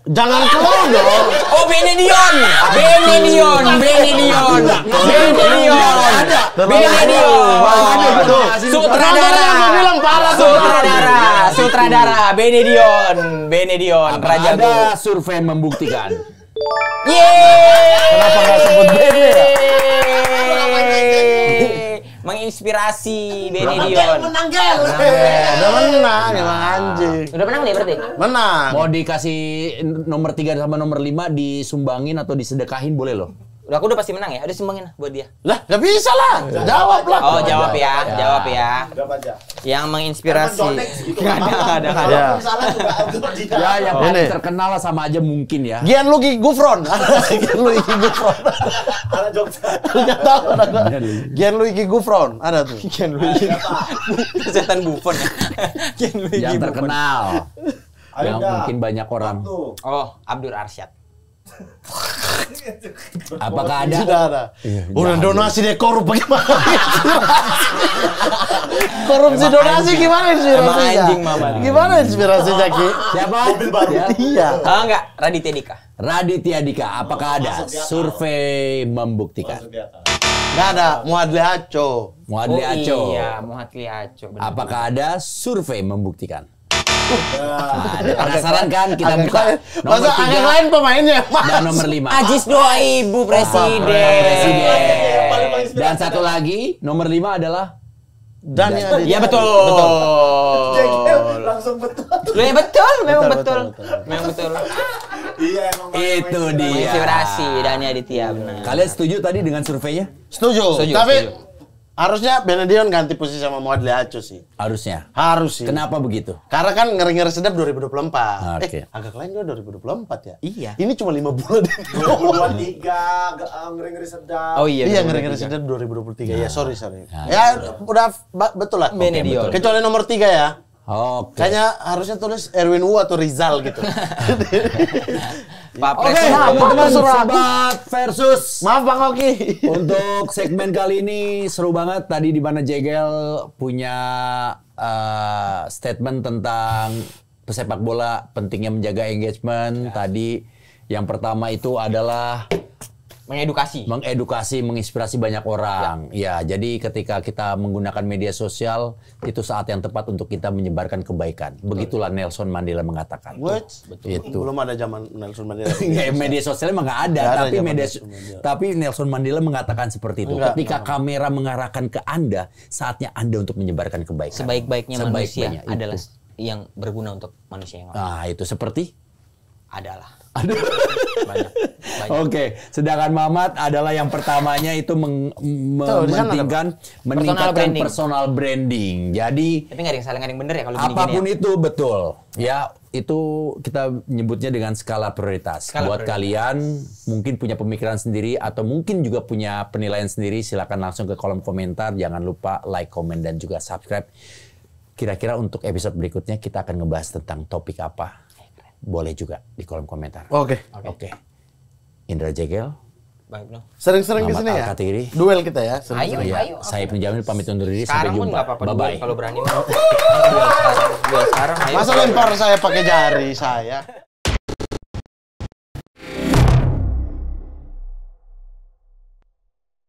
Jangan keluar dong. Oh, Benedion. Sutradara. Benedion. Raja Go. Ada survei membuktikan. Yeay. Kenapa nggak sebut Bene ya? Menginspirasi Benedion. Menang gel. Udah menang, emang anjing. Udah menang nih berarti? Menang. Mau dikasih nomor 3 sama nomor 5 disumbangin atau disedekahin boleh loh. Udah, aku udah pasti menang ya. Udah sumbangin buat dia. Lah, nggak bisa lah. Jawab lah. Oh, jawab ya. Berapa aja? Yang menginspirasi. Nggak ada. Ya. Salah juga untuk dia. Ya, yang Ini. paling terkenal lah sama aja mungkin ya. Gianluigi Buffon. Gianluigi Buffon. Anak Jogja. Nggak tahu. Gianluigi Buffon. Ada tuh. Setan Buffon ya. Yang terkenal. Ayo Yang dah. mungkin banyak orang. Tuh. Oh, Abdur Arsyad. Apakah ada? Sudah ada. Iya, Udah jangan donasi deh korup bagaimana? Korupsi Emang donasi anjing. gimana inspirasinya? Emang anjing, Mamat. Gimana inspirasinya, Ki? Siapa? Ya. Iya. Ah, enggak, Raditya Dika. Raditya Dika, apakah ada? Masuk di akal. Survei membuktikan. Masuk di atas. Nggak ada. Muadli Aco. Muadli Aco. Iya, Muhatli Aco. benar. Apakah ada survei membuktikan? Ada. Penasaran kan? Kita Agak buka lain. nomor Masa agak 3 lain pemainnya? dan nomor 5. Ajis doa ibu presiden. Presiden. Paling menginspirasi. Dan satu lagi, nomor 5 adalah Dani Aditya. Iya betul. Jegel langsung betul. Loh, ya betul, memang Betul, betul. Memang betul. Iya emang. itu dia. Menginspirasi Dani Aditya benar. Kalian setuju tadi dengan surveinya? Setuju. Setuju, Tapi setuju. harusnya Benedion ganti posisi sama Muadli Aco sih. Harusnya. Harus sih. Kenapa begitu? Karena kan ngeri-ngeri sedap 2024. Oke. Agak lain juga 2024 ya? Iya. Ini cuma 5 bulan. 2023 ngeri-ngeri sedap. Oh iya. Iya, betul, ngeri-ngeri betul. sedap 2023. Ya, sorry. Ya, udah betul lah. Benedion. Kecuali nomor 3 ya. Oke. Kayaknya harusnya tulis Erwin Wu atau Rizal gitu. Pak Oke, Presiden. teman-teman sobat versus. Maaf Bang Oki. Untuk segmen kali ini seru banget. Tadi di mana Jegel punya statement tentang pesepak bola pentingnya menjaga engagement. Tadi yang pertama itu adalah Mengedukasi. menginspirasi banyak orang. Ya, jadi ketika kita menggunakan media sosial itu saat yang tepat untuk kita menyebarkan kebaikan. Begitulah Nelson Mandela mengatakan. Itu. Belum ada zaman Nelson Mandela. Nggak, media sosial emang nggak ada, Nggak ada tapi zaman media Nelson Mandela. tapi Nelson Mandela mengatakan seperti itu. Enggak. Ketika kamera mengarahkan ke Anda, saatnya Anda untuk menyebarkan kebaikan. Sebaik-baiknya manusia Sebaik-baiknya itu. adalah yang berguna untuk manusia yang lain. Nah, itu seperti Adalah. banyak. Oke, sedangkan Mamat adalah yang pertamanya itu meningkatkan personal branding. Jadi Tapi nggak ada yang salah, nggak ada yang bener ya kalau gini-gini apapun ya. itu betul. Ya, itu kita menyebutnya dengan skala prioritas. Skala Buat prioritas. kalian mungkin punya pemikiran sendiri atau mungkin juga punya penilaian sendiri, silakan langsung ke kolom komentar. Jangan lupa like, komen, dan juga subscribe. Kira-kira untuk episode berikutnya kita akan ngebahas tentang topik apa? Boleh juga di kolom komentar. Oke. Oke. Indra Jegel. Baik dong. Sering-sering ke sini Muhammad ya. Al-Katiri. Duel kita ya. Sering-sering. Ayo. Saya Penjamin pamit undur diri. Sekarang Sampai pun jumpa. nggak apa-apa. Bye-bye. Kalau berani. Duel sekarang. Ayo. Masa lempar saya pakai jari saya?